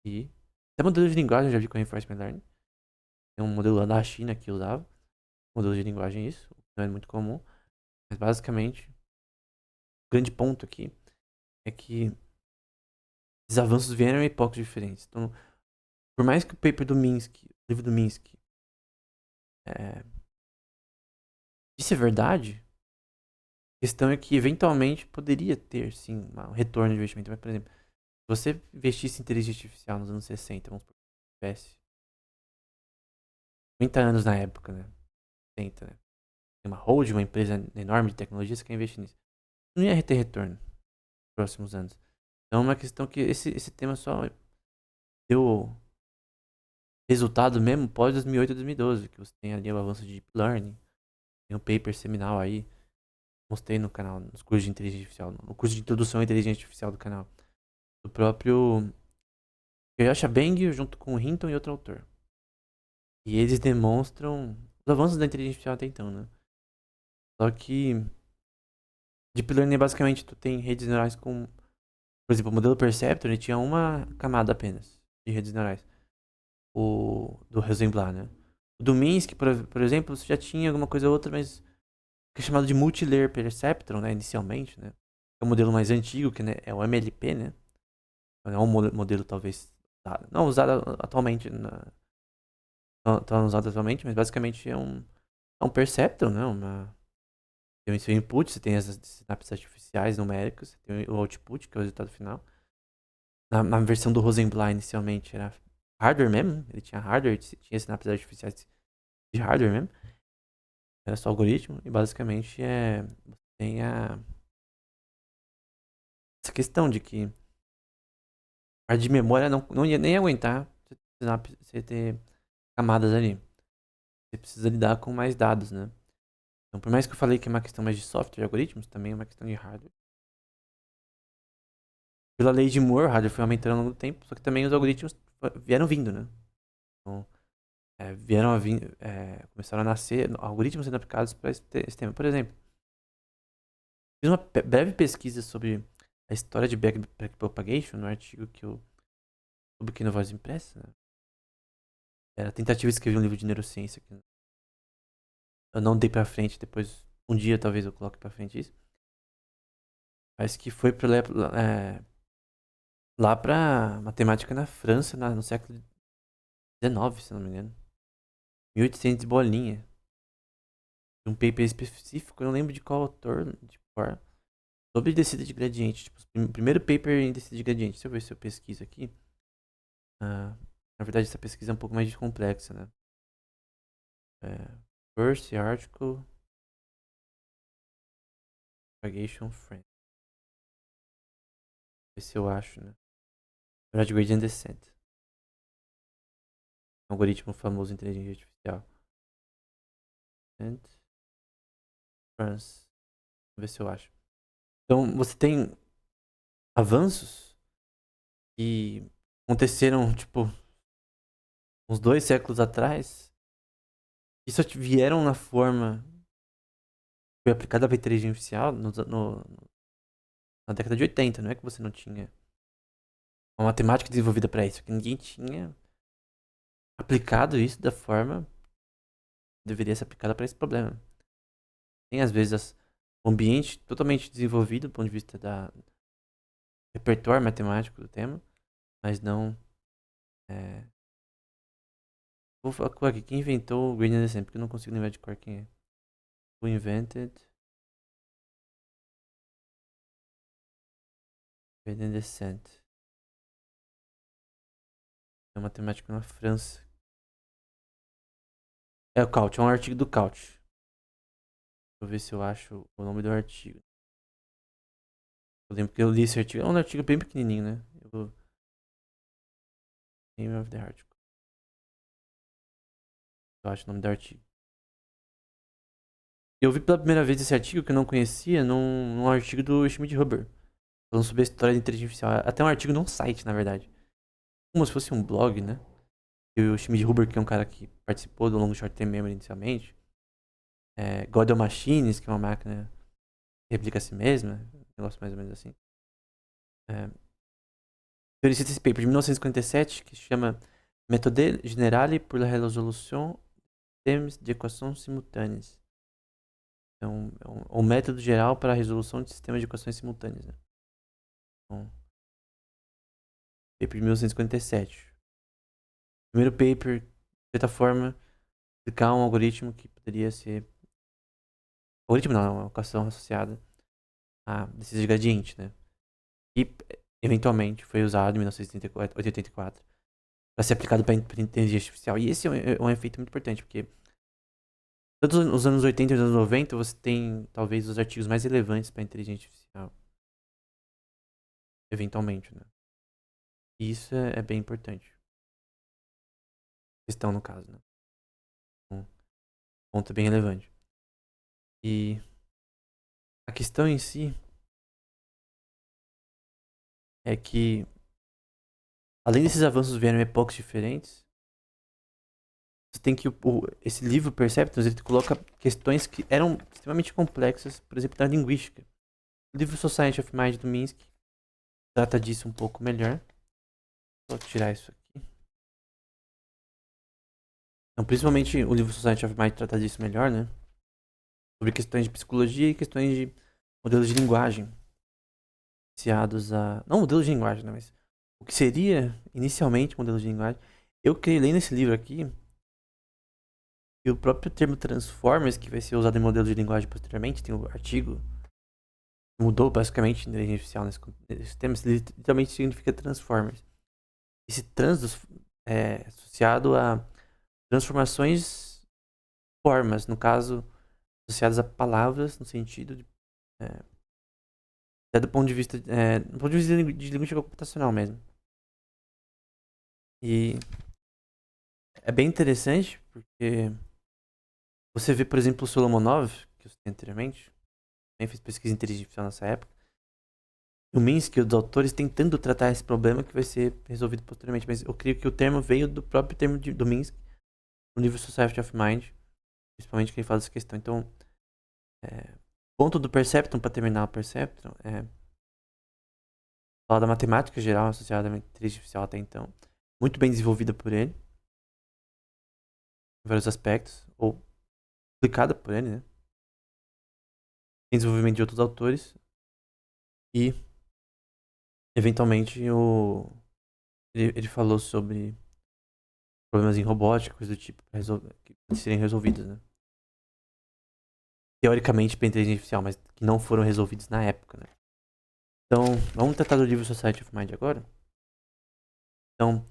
E até modelo de linguagem eu já vi com reinforcement learning. Tem um modelo lá da China que usava modelo de linguagem isso, não é muito comum. Mas basicamente, o grande ponto aqui é que esses avanços vieram em épocas diferentes. Então, por mais que o paper do Minsky, o livro do Minsky, é, disse a verdade, a questão é que eventualmente poderia ter sim um retorno de investimento. Mas, por exemplo, se você investisse em inteligência artificial nos anos 60, vamos supor, tivesse 50 anos na época, né? 60, né? Tem uma hold, uma empresa enorme de tecnologia, você quer investir nisso. Não ia ter retorno nos próximos anos. Então é uma questão que esse tema só deu resultado mesmo pós 2008 e 2012, que você tem ali o avanço de Deep Learning, tem um paper seminal aí, mostrei no canal, nos cursos de inteligência artificial, no curso de introdução à inteligência artificial do canal, do próprio Yoshua Beng junto com o Hinton e outro autor. E eles demonstram os avanços da inteligência artificial até então, né? Só que Deep Learning é basicamente tu tem redes neurais com, por exemplo, o modelo Perceptron, ele tinha uma camada apenas de redes neurais, o do Rosenblatt, né? O do Minsky, por exemplo, você já tinha alguma coisa ou outra, mas que é chamado de Multilayer Perceptron, né, inicialmente, né? É o modelo mais antigo, que né, é o MLP, né? É um modelo talvez não usado atualmente, não usado atualmente, mas basicamente é um Perceptron, né? Tem o seu input, você tem as sinapses artificiais numéricas, você tem o output, que é o resultado final. Na versão do Rosenblatt, inicialmente, era hardware mesmo, ele tinha hardware, tinha sinapses artificiais de hardware mesmo. Era só algoritmo, e basicamente tem essa questão de que a parte de memória não ia nem aguentar você ter camadas ali. você precisa lidar com mais dados, né? Então, por mais que eu falei que é uma questão mais de software e algoritmos, também é uma questão de hardware. Pela lei de Moore, o hardware foi aumentando ao longo do tempo, só que também os algoritmos vieram vindo, né? Então, vieram a vir, começaram a nascer algoritmos sendo aplicados para esse tema. Por exemplo, fiz uma breve pesquisa sobre a história de backpropagation no artigo que eu publiquei no Voz Impressa. Né? Era a tentativa de escrever um livro de neurociência que eu não dei pra frente, depois um dia talvez eu coloque pra frente isso. Mas que foi lá pra matemática na França, no século XIX, se não me engano. 1800 bolinha. Um paper específico, eu não lembro de qual autor, de qual, sobre descida de gradiente. Tipo, o primeiro paper em descida de gradiente. Deixa eu ver se eu pesquiso aqui. Na verdade, essa pesquisa é um pouco mais complexa, né? First article propagation frame. Ver se eu acho, né? Na verdade, gradient descent. Algoritmo famoso de inteligência artificial. And France. Vamos ver se eu acho. Então, você tem avanços que aconteceram, tipo, uns 2 séculos atrás. E só vieram na forma que foi aplicada para inteligência artificial na década de 80. Não é que você não tinha uma matemática desenvolvida para isso. Que ninguém tinha aplicado isso da forma que deveria ser aplicada para esse problema. Tem, às vezes, um ambiente totalmente desenvolvido do ponto de vista da repertório matemático do tema, mas não. Vou falar com aqui. Quem inventou o gradient descent? Porque eu não consigo lembrar de cor quem é. Who invented gradient descent? É um matemático na França. É o Couch, é um artigo do Couch. Deixa eu ver se eu acho o nome do artigo. Eu lembro que eu li esse artigo. É um artigo bem pequenininho, né? Eu vou. Name of the article. Eu acho o nome do artigo. Eu vi pela primeira vez esse artigo que eu não conhecia num artigo do Schmidt-Huber. Falando sobre a história da inteligência artificial. Até um artigo num site, na verdade. Como se fosse um blog, né? E o Schmidt-Huber, que é um cara que participou do Long Short Term Memory inicialmente. Gödel Machines, que é uma máquina que replica a si mesma. Um negócio mais ou menos assim. Ele cita esse paper de 1957 que se chama Méthode générale pour la résolution de systèmes d'équations simultâneas. Então, é um método geral para a resolução de sistemas de equações simultâneas. Né? Então, paper de 1957. Primeiro paper, de certa forma, explicar um algoritmo que poderia ser. Algoritmo não, uma equação associada a descida de gradiente, né? E, eventualmente, foi usado em 1984 para ser aplicado para inteligência artificial. E esse é um efeito muito importante, porque tanto nos anos 80 e nos anos 90 você tem talvez os artigos mais relevantes para inteligência artificial. Eventualmente, né? E isso é bem importante. Questão no caso, né? Um ponto bem relevante. E a questão em si é que, além desses avanços vieram em épocas diferentes, você tem que. Esse livro, Perceptrons, ele coloca questões que eram extremamente complexas, por exemplo, na linguística. O livro Society of Mind do Minsky trata disso um pouco melhor. Vou tirar isso aqui. Então, principalmente o livro Society of Mind trata disso melhor, né? Sobre questões de psicologia e questões de modelos de linguagem. Associados a. Não modelos de linguagem, né? Mas o que seria inicialmente modelos de linguagem. Eu criei lendo esse livro aqui. E o próprio termo Transformers, que vai ser usado em modelos de linguagem posteriormente, tem um artigo. Mudou basicamente a inteligência artificial nesse termo. Literalmente significa Transformers. Esse trans é associado a transformações formas, no caso, associadas a palavras, no sentido de. Até do ponto de vista de linguística computacional mesmo. E é bem interessante, porque Você vê, por exemplo, o Solomonov, que eu citei anteriormente, também fez pesquisa em inteligência artificial nessa época. O Minsky e os autores tentando tratar esse problema que vai ser resolvido posteriormente. Mas eu creio que o termo veio do próprio termo do Minsky, no livro Society of Mind, principalmente que ele fala dessa questão. Então, ponto do Perceptron, para terminar o Perceptron, fala da matemática geral associada à inteligência artificial até então, muito bem desenvolvida por ele, em vários aspectos, ou aplicada por ele, né? Tem desenvolvimento de outros autores, e, eventualmente, ele falou sobre problemas em robótica, coisas do tipo, que serem resolvidos, né? Teoricamente para inteligência artificial, mas que não foram resolvidos na época, né? Então, vamos tratar do livro Society of Mind agora. Então,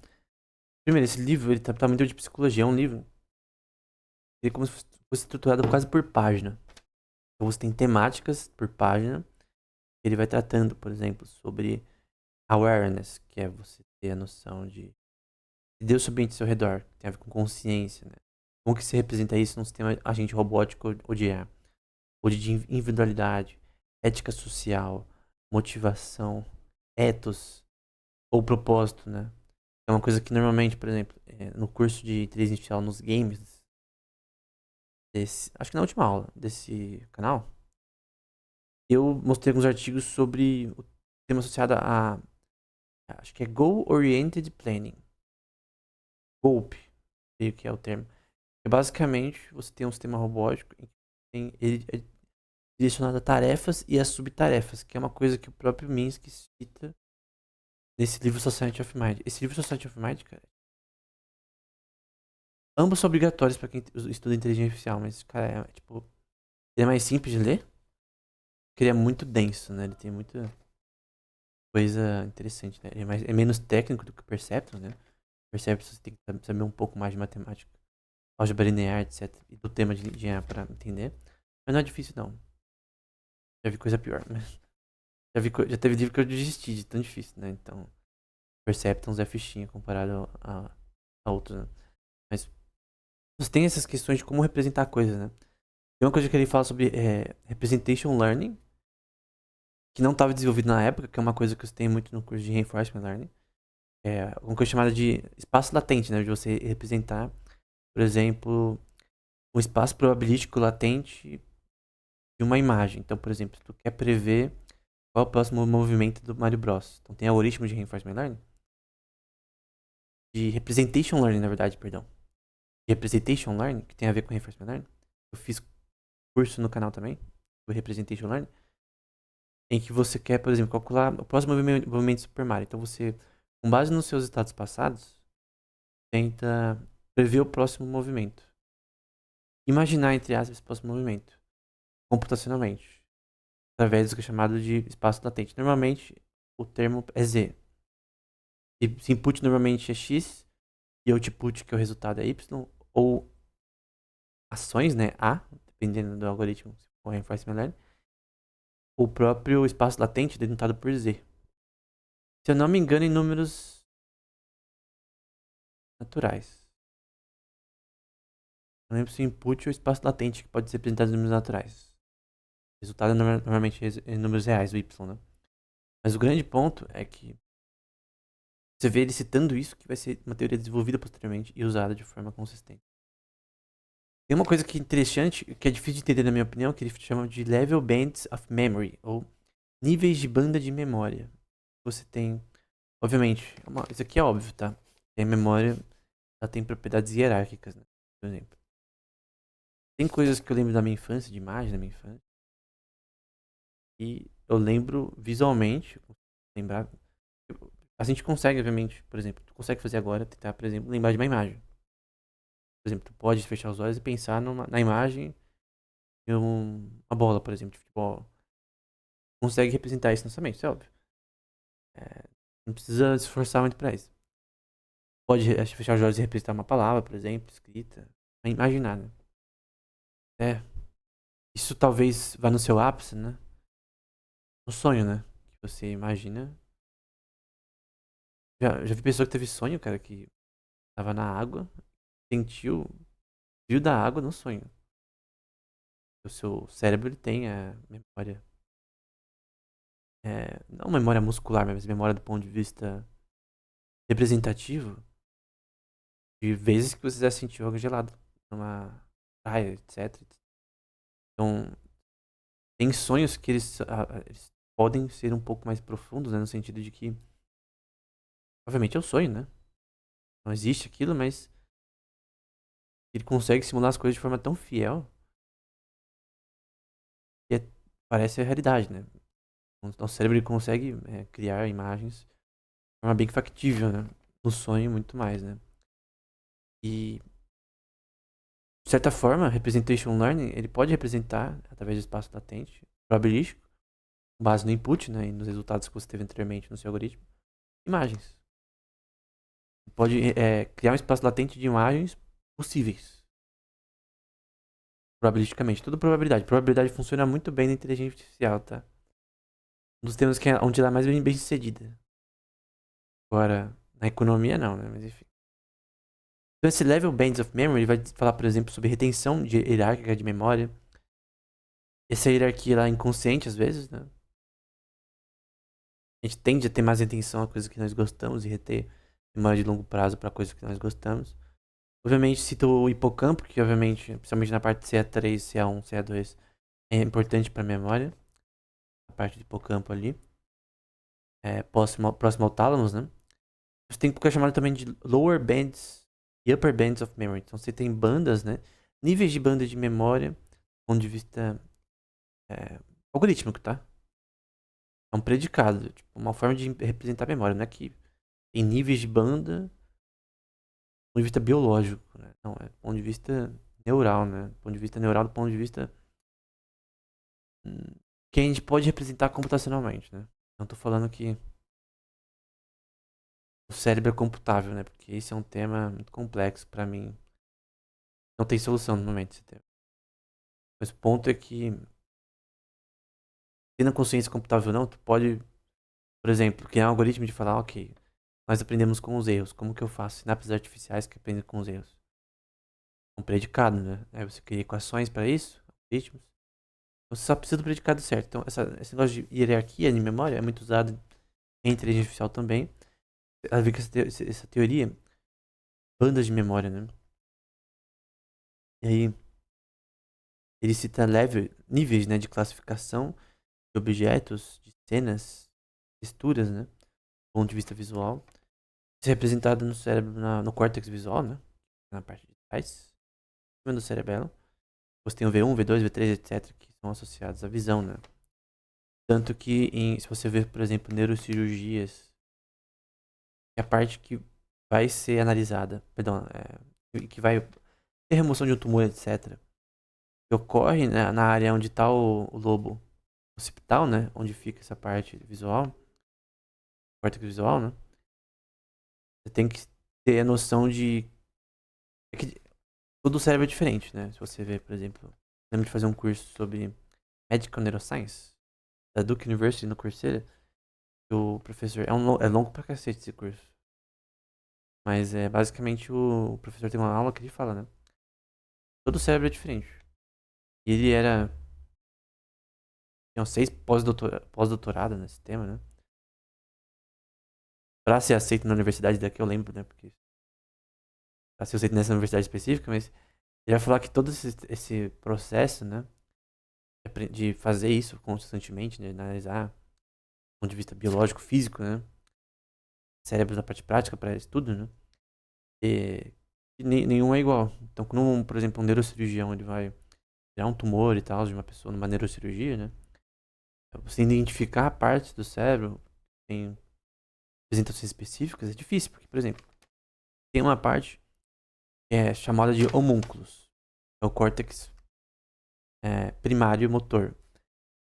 primeiro, esse livro, ele trata muito de psicologia, é um livro, ele é como se fosse estruturado quase por página. Então, você tem temáticas por página, ele vai tratando, por exemplo, sobre awareness, que é você ter a noção de Deus sobre o seu redor, que tem a ver com consciência, né? Como que se representa isso num sistema agente robótico ou de IA? Ou de individualidade, ética social, motivação, ethos ou propósito, né? É uma coisa que normalmente, por exemplo, no curso de inteligência artificial nos games, acho que na última aula desse canal, eu mostrei alguns artigos sobre o tema associado acho que é Goal Oriented Planning. GOP, creio que é o termo. É basicamente, você tem um sistema robótico em que ele é direcionado a tarefas e a subtarefas, que é uma coisa que o próprio Minsky cita nesse livro Society of Mind. Esse livro Society of Mind, cara, ambos são obrigatórios pra quem estuda inteligência artificial, mas, cara, tipo, ele é mais simples de ler, porque ele é muito denso, né? Ele tem muita coisa interessante, né? É menos técnico do que o Perceptron, né? Perceptron você tem que saber um pouco mais de matemática, álgebra linear, etc. E do tema de IA pra entender. Mas não é difícil, não. Já vi coisa pior, né? Já teve livro que eu desisti de tão difícil, né? Então, Perceptrons é fichinha comparado a outros, né? Mas você tem essas questões de como representar coisas, né? Tem uma coisa que ele fala sobre Representation Learning, que não estava desenvolvido na época, que é uma coisa que você tem muito no curso de Reinforcement Learning. É uma coisa chamada de espaço latente, né? De você representar, por exemplo, um espaço probabilístico latente de uma imagem. Então, por exemplo, se tu quer prever qual é o próximo movimento do Mario Bros. Então tem algoritmo de Reinforcement Learning. De Representation Learning, na verdade, perdão. De Representation Learning, que tem a ver com Reinforcement Learning. Eu fiz curso no canal também, do Representation Learning, em que você quer, por exemplo, calcular o próximo movimento do Super Mario. Então você, com base nos seus estados passados, tenta prever o próximo movimento. Imaginar, entre aspas, esse próximo movimento, computacionalmente, através do que é chamado de espaço latente. Normalmente, o termo é Z. Se input normalmente é X, e output, que é o resultado, é Y, ou ações, né, A, dependendo do algoritmo, se for Reinforcement Learning, o próprio espaço latente denominado por Z. Se eu não me engano, em números naturais. Não lembro se o input ou o espaço latente que pode ser representado em números naturais. O resultado é normalmente em números reais, o Y, né? Mas o grande ponto é que você vê ele citando isso, que vai ser uma teoria desenvolvida posteriormente e usada de forma consistente. Tem uma coisa que é interessante, que é difícil de entender na minha opinião, que ele chama de Level Bands of Memory, ou níveis de banda de memória. Você tem, obviamente, isso aqui é óbvio, tá? Tem memória, ela tem propriedades hierárquicas, né? Por exemplo. Tem coisas que eu lembro da minha infância, de imagem da minha infância, e eu lembro visualmente, lembrar. A gente consegue, obviamente, por exemplo, tu consegue fazer agora, tentar, por exemplo, lembrar de uma imagem. Por exemplo, tu pode fechar os olhos e pensar na imagem de uma bola, por exemplo, de futebol. Consegue representar isso na sua mente, isso é óbvio. Não precisa se esforçar muito pra isso. Pode fechar os olhos e representar uma palavra, por exemplo, escrita. Imaginar, né? É. Isso talvez vá no seu ápice, né? No sonho, né? Que você imagina. Já vi pessoa que teve sonho, cara, que tava na água, sentiu, viu da água no sonho. O seu cérebro ele tem a memória, não memória muscular, mas memória do ponto de vista representativo, de vezes que você já sentiu água gelada numa praia, etc. Então, tem sonhos que eles podem ser um pouco mais profundos, né? No sentido de que, obviamente, é um sonho, né? Não existe aquilo, mas ele consegue simular as coisas de forma tão fiel que parece a realidade, né? O cérebro ele consegue criar imagens de forma bem factível, né? No sonho, muito mais, né? E, de certa forma, Representation Learning, ele pode representar, através do espaço latente, probabilístico, com base no input, né? E nos resultados que você teve anteriormente no seu algoritmo, imagens. Pode criar um espaço latente de imagens possíveis. Probabilisticamente. Tudo probabilidade. Probabilidade funciona muito bem na inteligência artificial, tá? Um dos temas onde ela é mais bem sucedida. Agora, na economia não, né? Mas enfim. Então esse Level Bands of Memory ele vai falar, por exemplo, sobre retenção de hierárquica de memória. Essa hierarquia lá é inconsciente às vezes, né? A gente tende a ter mais atenção a coisas que nós gostamos e reter memória de longo prazo para coisas que nós gostamos. Obviamente cito o hipocampo, que obviamente, principalmente na parte CA3, CA1, CA2, é importante para a memória. A parte do hipocampo ali. Próximo ao tálamo, né? Você tem o que é chamado também de lower bands e upper bands of memory. Então você tem bandas, né? Níveis de banda de memória, do ponto de vista algorítmico, tá? É um predicado, tipo, uma forma de representar a memória, não é que tem níveis de banda do ponto de vista biológico, né? Não, é do ponto de vista neural, né? Do ponto de vista neural, do ponto de vista que a gente pode representar computacionalmente, né? Não tô falando que o cérebro é computável, né? Porque esse é um tema muito complexo pra mim. Não tem solução no momento esse tema. Mas o ponto é que, tendo a consciência computável ou não, tu pode, por exemplo, criar um algoritmo de falar, ok, nós aprendemos com os erros. Como que eu faço sinapses artificiais que aprendem com os erros? Um predicado, né? Aí você cria equações para isso, algoritmos. Você só precisa do predicado certo. Então, esse negócio de hierarquia de memória é muito usado em inteligência artificial também. Ela vê que essa teoria, bandas de memória, né? E aí, ele cita níveis, né, de classificação de objetos, de cenas, texturas, né? Do ponto de vista visual. Isso é representado no cérebro, no córtex visual, né? Na parte de trás, em cima do cerebelo. Você tem o V1, V2, V3, etc., que são associados à visão, né? Tanto que, se você ver, por exemplo, neurocirurgias, é a parte que vai ser analisada, perdão, que vai ter remoção de um tumor, etc., que ocorre, né, na área onde está o lobo occipital, né? Onde fica essa parte visual, córtex visual, né? Você tem que ter a noção de. É que todo o cérebro é diferente, né? Se você ver, por exemplo, lembro de fazer um curso sobre Medical Neuroscience, da Duke University no Coursera. O professor. É longo pra cacete esse curso. Mas é basicamente o professor tem uma aula que ele fala, né? Todo cérebro é diferente. E ele era. Tinha 6 pós-doutorado nesse tema, né? Pra ser aceito na universidade daqui, eu lembro, né? Porque. Pra ser aceito nessa universidade específica, mas. Ele vai falar que todo esse processo, né? De fazer isso constantemente, né? Analisar do ponto de vista biológico, físico, né? Cérebro na parte prática para estudo, né? E nenhum é igual. Então, quando, por exemplo, um neurocirurgião ele vai tirar um tumor e tal de uma pessoa numa neurocirurgia, né? Você identificar partes do cérebro em apresentações específicas é difícil, porque, por exemplo, tem uma parte que é chamada de homúnculos, é o córtex primário motor.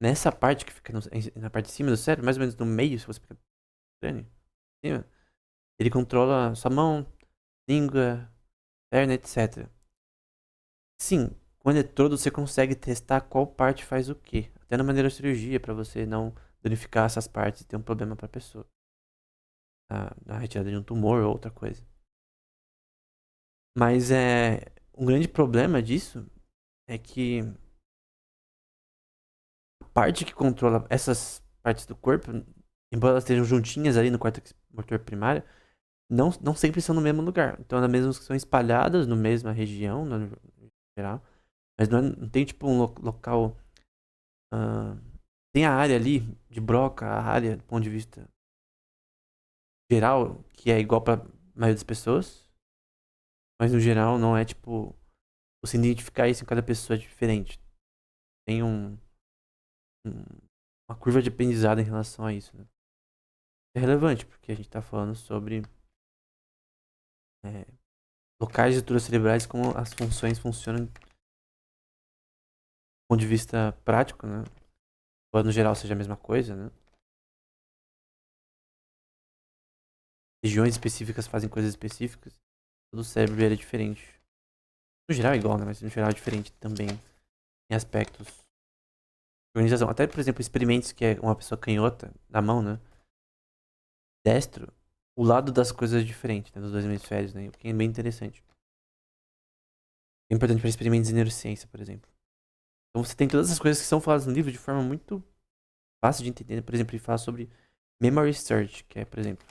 Nessa parte que fica na parte de cima do cérebro, mais ou menos no meio, se você fica crânio, em cima, ele controla sua mão, língua, perna, etc. Sim, com o eletrodo você consegue testar qual parte faz o quê. Até na neurocirurgia, para você não danificar essas partes e ter um problema para a pessoa. Na retirada de um tumor ou outra coisa. Mas um grande problema disso é que parte que controla essas partes do corpo, embora elas estejam juntinhas ali no córtex motor primário, não sempre são no mesmo lugar. Então, elas mesmas são espalhadas na mesma região, no geral. Mas não tem tipo um local. ah, Tem a área ali de Broca, a área do ponto de vista geral, que é igual pra maioria das pessoas. Mas no geral não é tipo. Você identificar isso em cada pessoa é diferente. Tem uma curva de aprendizado em relação a isso, né? É relevante, porque a gente tá falando sobre é, locais de estruturas cerebrais, como as funções funcionam do ponto de vista prático, né? Ou no geral seja a mesma coisa, né? Regiões específicas fazem coisas específicas. Todo cérebro ele é diferente. No geral é igual, né? Mas no geral é diferente também em aspectos de organização. Até, por exemplo, experimentos que é uma pessoa canhota, na mão, né? Destro, o lado das coisas é diferente, né? Dos dois hemisférios, né? O que é bem interessante. É importante para experimentos de neurociência, por exemplo. Então você tem todas essas coisas que são faladas no livro de forma muito fácil de entender. Por exemplo, ele fala sobre memory search, que é, por exemplo,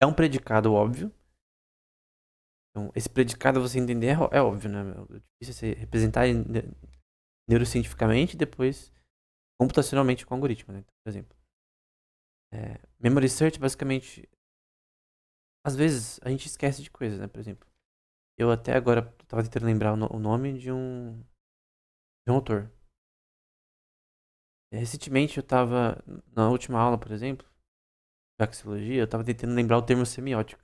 é um predicado óbvio. Então, esse predicado você entender é óbvio, né? É difícil você representar neurocientificamente e depois computacionalmente com o algoritmo, né? Então, por exemplo, memory search, basicamente, às vezes a gente esquece de coisas, né? Por exemplo, eu até agora tava tentando lembrar o nome de um autor. Recentemente eu tava, na última aula, por exemplo, de axiologia, eu tava tentando lembrar o termo semiótica.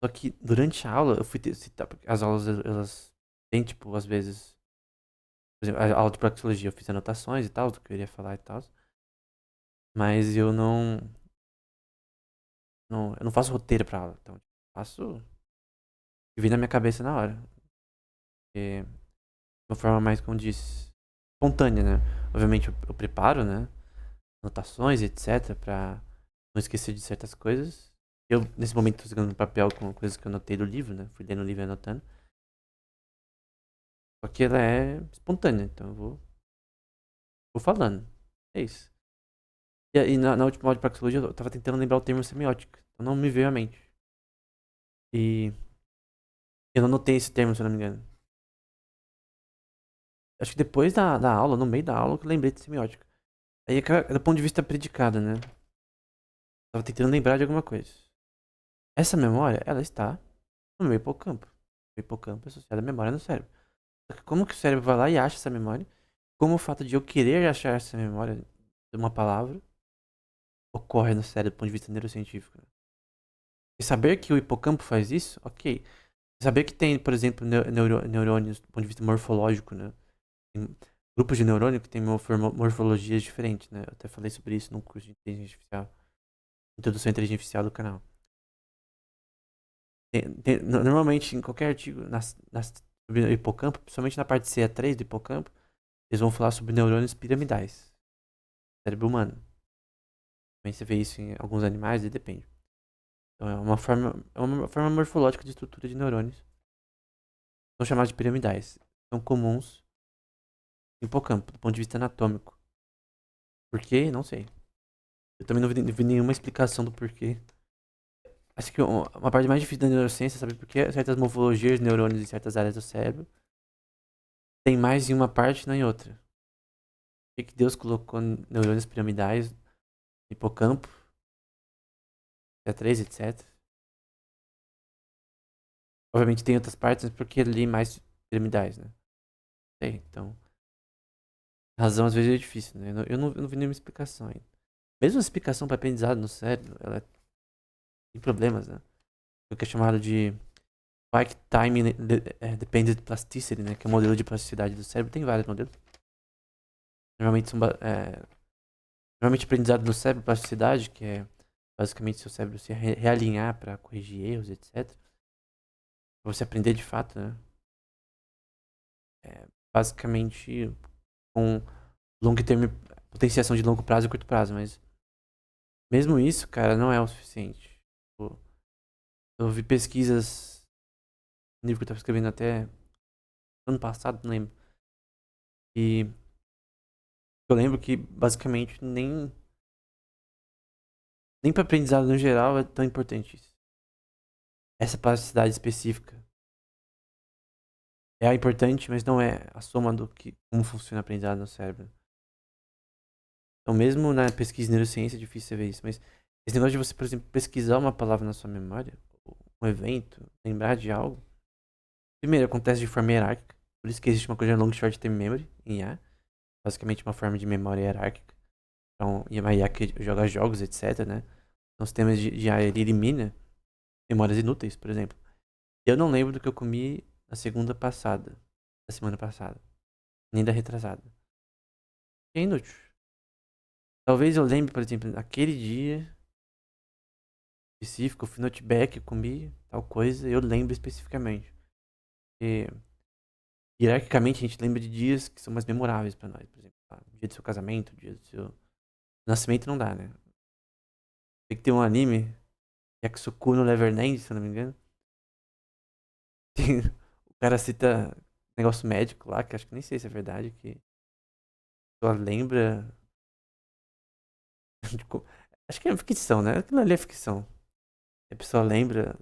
Só que durante a aula eu fui citar, porque as aulas elas têm, tipo, às vezes, por exemplo, a aula de praxeologia eu fiz anotações e tal, do que eu iria falar e tal. Mas eu não faço roteiro pra aula. Então, eu faço o que vem na minha cabeça na hora. É uma forma mais, como disse, espontânea, né? Obviamente eu preparo, né? Anotações, etc, pra não esquecer de certas coisas. Eu, nesse momento, tô escrevendo no papel com coisas que eu anotei do livro, né? Fui lendo o livro e anotando. Só que ela é espontânea, então eu vou falando. É isso. E aí, na última aula de praxeologia, eu tava tentando lembrar o termo semiótica. Então não me veio à mente. E eu não anotei esse termo, se eu não me engano. Acho que depois da aula, no meio da aula, que eu lembrei de semiótica. Aí, do ponto de vista predicado, né? Tava tentando lembrar de alguma coisa. Essa memória, ela está no meu hipocampo. O hipocampo é associado à memória no cérebro. Só que como que o cérebro vai lá e acha essa memória? Como o fato de eu querer achar essa memória de uma palavra ocorre no cérebro do ponto de vista neurocientífico, né? E saber que o hipocampo faz isso, ok. Saber que tem, por exemplo, neurônios do ponto de vista morfológico, né? Tem grupos de neurônio que têm morfologias diferentes, né? Eu até falei sobre isso no curso de inteligência artificial, introdução à inteligência artificial do canal. Normalmente, em qualquer artigo sobre o hipocampo, principalmente na parte CA3 do hipocampo, eles vão falar sobre neurônios piramidais, cérebro humano. Também você vê isso em alguns animais e depende. Então é uma forma morfológica de estrutura de neurônios. São chamados de piramidais. São comuns no hipocampo, do ponto de vista anatômico. Por quê? Não sei. Eu também não vi nenhuma explicação do porquê. Acho que uma parte mais difícil da neurociência é saber por que certas morfologias de neurônios em certas áreas do cérebro tem mais em uma parte e não em outra. Por que Deus colocou neurônios piramidais no hipocampo, C3, etc. Obviamente tem outras partes, mas por que ali mais piramidais, né? Sei, então. A razão às vezes é difícil, né? Eu não vi nenhuma explicação ainda. Mesmo a explicação para aprendizado no cérebro, ela tem problemas, né? O que é chamado de Spike Time Dependent Plasticity, né? Que é o modelo de plasticidade do cérebro. Tem vários modelos. Normalmente normalmente aprendizado no cérebro, plasticidade, que é basicamente seu cérebro se realinhar para corrigir erros, etc. Pra você aprender de fato, né? Basicamente com long term, potenciação de longo prazo e curto prazo, mas mesmo isso, cara, não é o suficiente. Tipo, eu vi pesquisas, no livro que eu tava escrevendo, até ano passado, não lembro, e Eu lembro que basicamente nem para aprendizado no geral é tão importante isso. Essa plasticidade específica é importante, mas não é a soma do que como funciona o aprendizado no cérebro. Então, mesmo na pesquisa em neurociência é difícil você ver isso, mas esse negócio de você, por exemplo, pesquisar uma palavra na sua memória, um evento, lembrar de algo, primeiro acontece de forma hierárquica, por isso que existe uma coisa de long short term memory em IA, basicamente uma forma de memória hierárquica. Então, e uma IA que joga jogos, etc, né? Então, sistemas de IA ele elimina memórias inúteis, por exemplo. Eu não lembro do que eu comi na segunda passada, da semana passada, nem da retrasada. É inútil. Talvez eu lembre, por exemplo, naquele dia específico, eu fui no Outback, eu comi tal coisa, eu lembro especificamente. E, hierarquicamente, a gente lembra de dias que são mais memoráveis pra nós. Por exemplo, dia do seu casamento, dia do seu nascimento não dá, né? Tem que ter um anime, Yakusoku no Neverland, se eu não me engano. O cara cita negócio médico lá, que acho que nem sei se é verdade, que a pessoa lembra. Acho que é ficção, né? Aquilo ali é ficção. A pessoa lembra,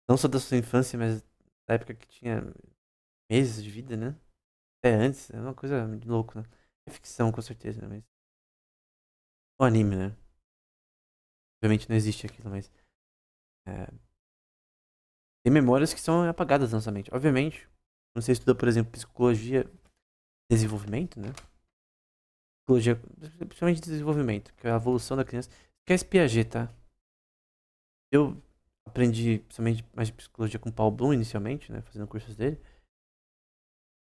não só da sua infância, mas da época que tinha meses de vida, né? Até antes, é uma coisa de louco, né? É ficção, com certeza, né? Mas. O anime, né? Obviamente não existe aquilo, mas. É, tem memórias que são apagadas na nossa mente. Obviamente, quando você estuda, por exemplo, psicologia, desenvolvimento, né? Psicologia, principalmente de desenvolvimento, que é a evolução da criança. Que é esse Piaget, tá? Eu aprendi, principalmente mais de psicologia com o Paul Bloom inicialmente, né? Fazendo cursos dele.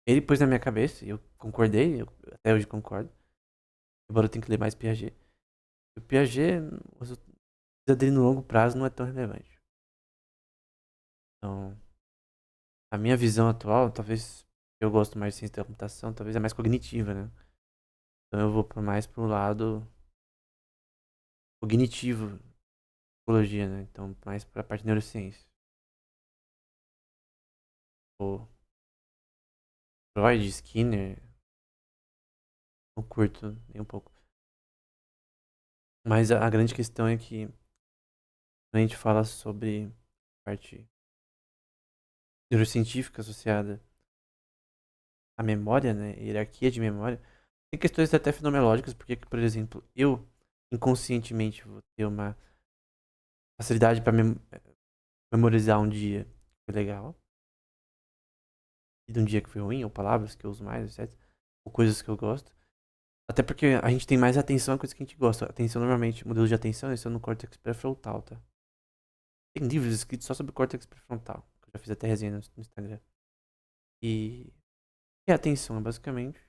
Ele pôs na minha cabeça, e eu concordei, eu até hoje concordo. Embora eu tenha que ler mais Piaget. O Piaget, o resultado dele no longo prazo não é tão relevante. Então, a minha visão atual, talvez eu gosto mais de ciência da computação, talvez é mais cognitiva, né? Então eu vou mais pro lado cognitivo, psicologia, né? Então mais pra parte de neurociência. O Freud, Skinner, não curto nem um pouco. Mas a grande questão é que quando a gente fala sobre parte neurocientífica associada à memória, né? Hierarquia de memória, tem questões até fenomenológicas, porque, por exemplo, eu inconscientemente vou ter uma facilidade para memorizar um dia que foi legal e de um dia que foi ruim, ou palavras que eu uso mais, etc. Ou coisas que eu gosto. Até porque a gente tem mais atenção a coisas que a gente gosta. Atenção, normalmente, modelo de atenção, isso é no córtex pré-frontal, tá? Tem livros escritos só sobre o córtex pré-frontal, que eu já fiz até resenha no Instagram. E, e a atenção é basicamente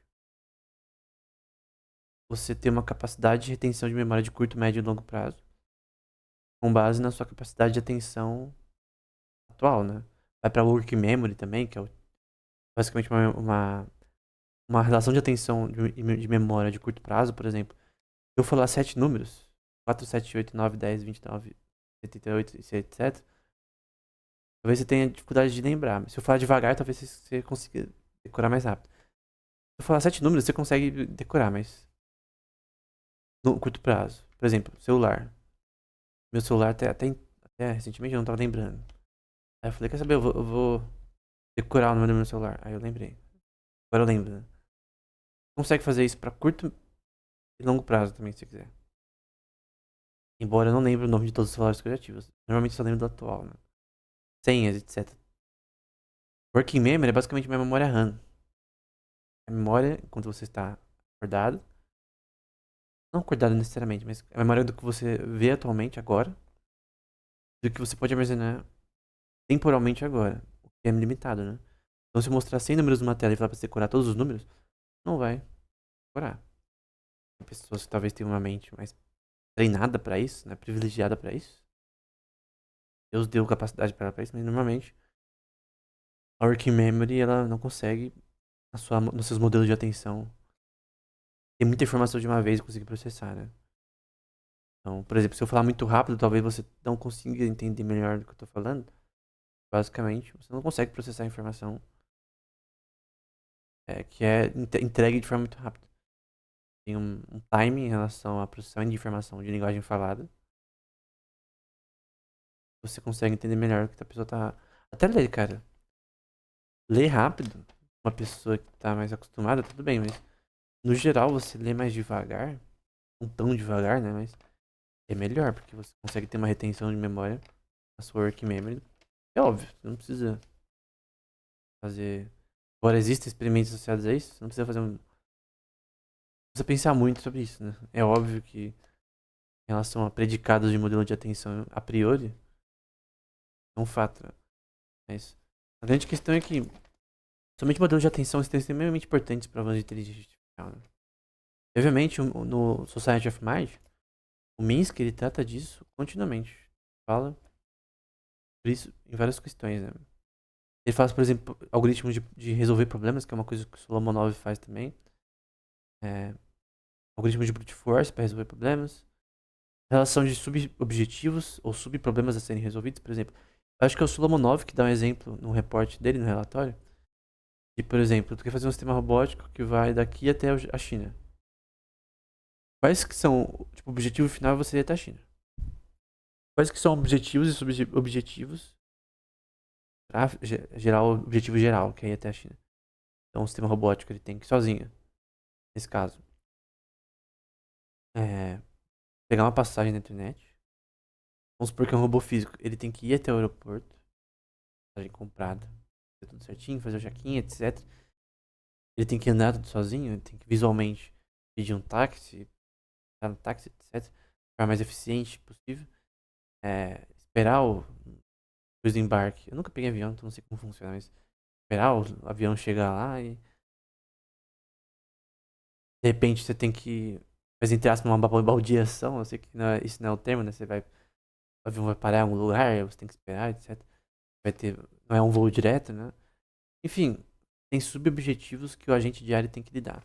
você ter uma capacidade de retenção de memória de curto, médio e longo prazo, com base na sua capacidade de atenção atual, né? Vai pra working memory também, que é basicamente uma relação de atenção de memória de curto prazo, por exemplo. Eu falar 7 números, 4, 7, 8, 9, 10, 29, 78, etc. Talvez você tenha dificuldade de lembrar. Mas se eu falar devagar, talvez você consiga decorar mais rápido. Se eu falar 7 números, você consegue decorar, mas no curto prazo. Por exemplo, celular. Meu celular até recentemente eu não tava lembrando. Aí eu falei, quer saber, eu vou decorar o número do meu celular. Aí eu lembrei. Agora eu lembro, né? Consegue fazer isso pra curto e longo prazo também, se você quiser. Embora eu não lembre o nome de todos os celulares que eu já tive. Normalmente eu só lembro do atual, né? Senhas, etc. Working memory é basicamente uma memória RAM. A memória, quando você está acordado. Não acordado necessariamente, mas a memória do que você vê atualmente agora. Do que você pode armazenar temporalmente agora. O que é limitado, né? Então se eu mostrar 100 números numa tela e falar pra você decorar todos os números, não vai decorar. Tem pessoas que talvez tenham uma mente mais treinada pra isso, né? Privilegiada pra isso. Deus deu capacidade para ela pra isso, mas normalmente a working memory ela não consegue nos seus modelos de atenção ter muita informação de uma vez e conseguir processar, né? Então, por exemplo, se eu falar muito rápido, talvez você não consiga entender melhor do que eu tô falando. Basicamente, você não consegue processar a informação que é entregue de forma muito rápida. tem um timing em relação à processamento de informação de linguagem falada. Você consegue entender melhor o que a pessoa tá. Até ler, cara. Ler rápido, uma pessoa que tá mais acostumada, tudo bem, mas no geral você lê mais devagar, não tão devagar, né? Mas é melhor, porque você consegue ter uma retenção de memória, a sua working memory. É óbvio, você não precisa fazer. Embora existam experimentos associados a isso, você não precisa fazer um. Não precisa pensar muito sobre isso, né? É óbvio que em relação a predicados de modelo de atenção a priori, é um fato, né? Mas a grande questão é que somente modelos de atenção são extremamente importantes para avanços de inteligência artificial, né? Obviamente, no Society of Mind, o Minsky ele trata disso continuamente. Fala por isso em várias questões, né? Ele faz, por exemplo, algoritmos de resolver problemas, que é uma coisa que o Solomonov faz também. É, algoritmos de brute force para resolver problemas. Relação de subobjetivos ou subproblemas a serem resolvidos, por exemplo. Acho que é o Solomonov que dá um exemplo no reporte dele, no relatório. De, por exemplo, tu quer fazer um sistema robótico que vai daqui até a China. Quais que são, tipo, o objetivo final é você ir até a China. Quais que são objetivos e subobjetivos para gerar o objetivo geral, que é ir até a China. Então, o sistema robótico ele tem que ir sozinho, nesse caso. É, pegar uma passagem na internet. Vamos supor que é um robô físico. Ele tem que ir até o aeroporto, passagem comprada, fazer tudo certinho, fazer o check-in, etc. Ele tem que andar tudo sozinho, ele tem que visualmente pedir um táxi, estar no táxi, etc. Ficar mais eficiente possível. Esperar o depois do embarque. Eu nunca peguei avião, então não sei como funciona, mas esperar o avião chegar lá e de repente você tem que, mas entre aspas, uma baldeação. Eu sei que isso não é o termo, né? Você vai, o avião vai parar em algum lugar, você tem que esperar, etc. Vai ter, não é um voo direto, né? Enfim, tem subobjetivos que o agente diário tem que lidar.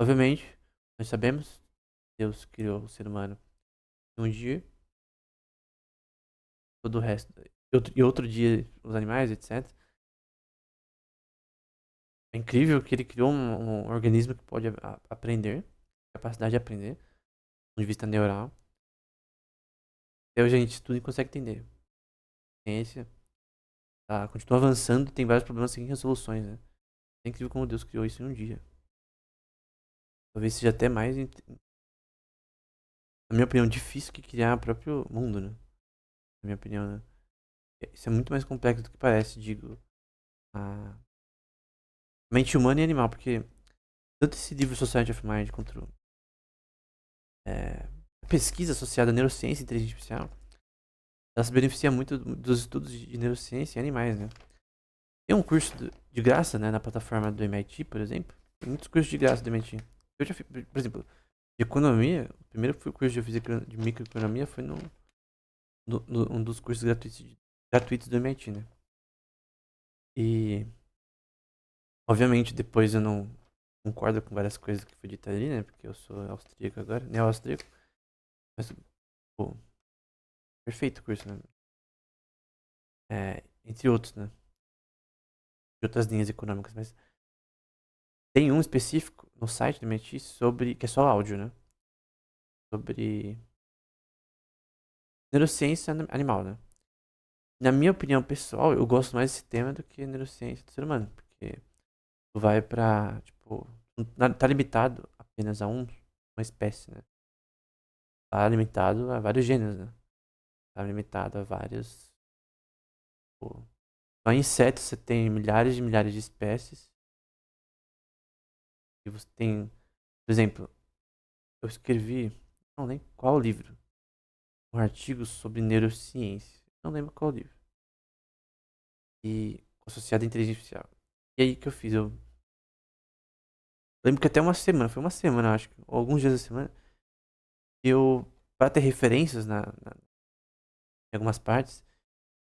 Obviamente, nós sabemos, Deus criou o ser humano em um dia, todo o resto, e outro dia os animais, etc. É incrível que ele criou um organismo que pode aprender, capacidade de aprender, do ponto de vista neural. Até hoje a gente estuda e consegue entender. A ciência continua avançando, tem vários problemas sem resoluções, né? É incrível como Deus criou isso em um dia. Talvez seja até mais, na minha opinião, difícil que criar o próprio mundo, né? Na minha opinião, né? Isso é muito mais complexo do que parece, digo. A mente humana e animal, porque tanto esse livro Society of Mind quanto a pesquisa associada à neurociência e inteligência artificial, ela se beneficia muito dos estudos de neurociência em animais, né? Tem um curso de graça, né, na plataforma do MIT, por exemplo. Tem muitos cursos de graça do MIT. Eu já fiz, por exemplo, de economia, o primeiro curso que eu fiz de microeconomia foi um dos cursos gratuitos do MIT, né? E, obviamente, depois eu não concordo com várias coisas que foi dito ali, né? Porque eu sou austríaco agora, neo-austríaco. Mas, pô, perfeito o curso, né? Entre outros, né? De outras linhas econômicas, mas tem um específico no site do MIT sobre, que é só áudio, né? Sobre neurociência animal, né? Na minha opinião pessoal, eu gosto mais desse tema do que neurociência do ser humano, porque tu vai pra, tipo, tá limitado apenas a uma espécie, né? Tá limitado a vários gêneros, né? Tá limitado a vários, tipo, só em insetos você tem milhares e milhares de espécies, e você tem, por exemplo, eu escrevi, não lembro qual livro, um artigo sobre neurociência, não lembro qual livro, e associado à inteligência artificial. E aí que eu fiz, eu lembro que até uma semana, foi uma semana, acho, ou alguns dias da semana, eu, para ter referências em algumas partes,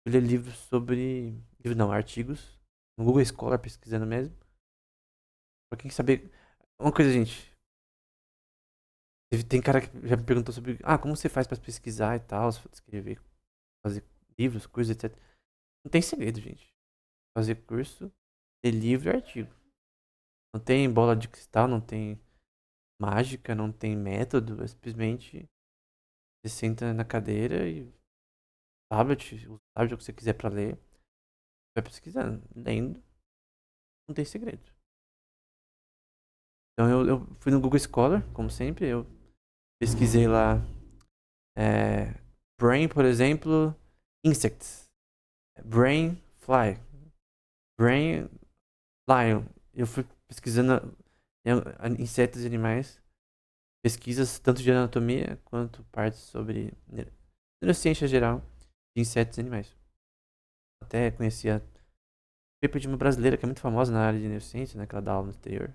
eu li livros sobre, livros não, artigos, no Google Scholar, pesquisando mesmo, pra quem saber, uma coisa, gente, tem cara que já me perguntou sobre, como você faz pra pesquisar e tal, escrever, fazer livros, coisas, etc. Não tem segredo, gente. Fazer curso, ler livro e artigo. Não tem bola de cristal, não tem mágica, não tem método, é simplesmente você senta na cadeira e o tablet que você quiser pra ler, vai pesquisando, lendo, não tem segredo. Então eu fui no Google Scholar, como sempre, eu pesquisei lá é, Brain, por exemplo, Insects, Brain Fly, Brain Lion. Eu fui pesquisando insetos e animais, pesquisas tanto de anatomia quanto partes sobre neurociência geral de insetos e animais. Até conheci a paper de uma brasileira que é muito famosa na área de neurociência, né, que ela dá aula no exterior.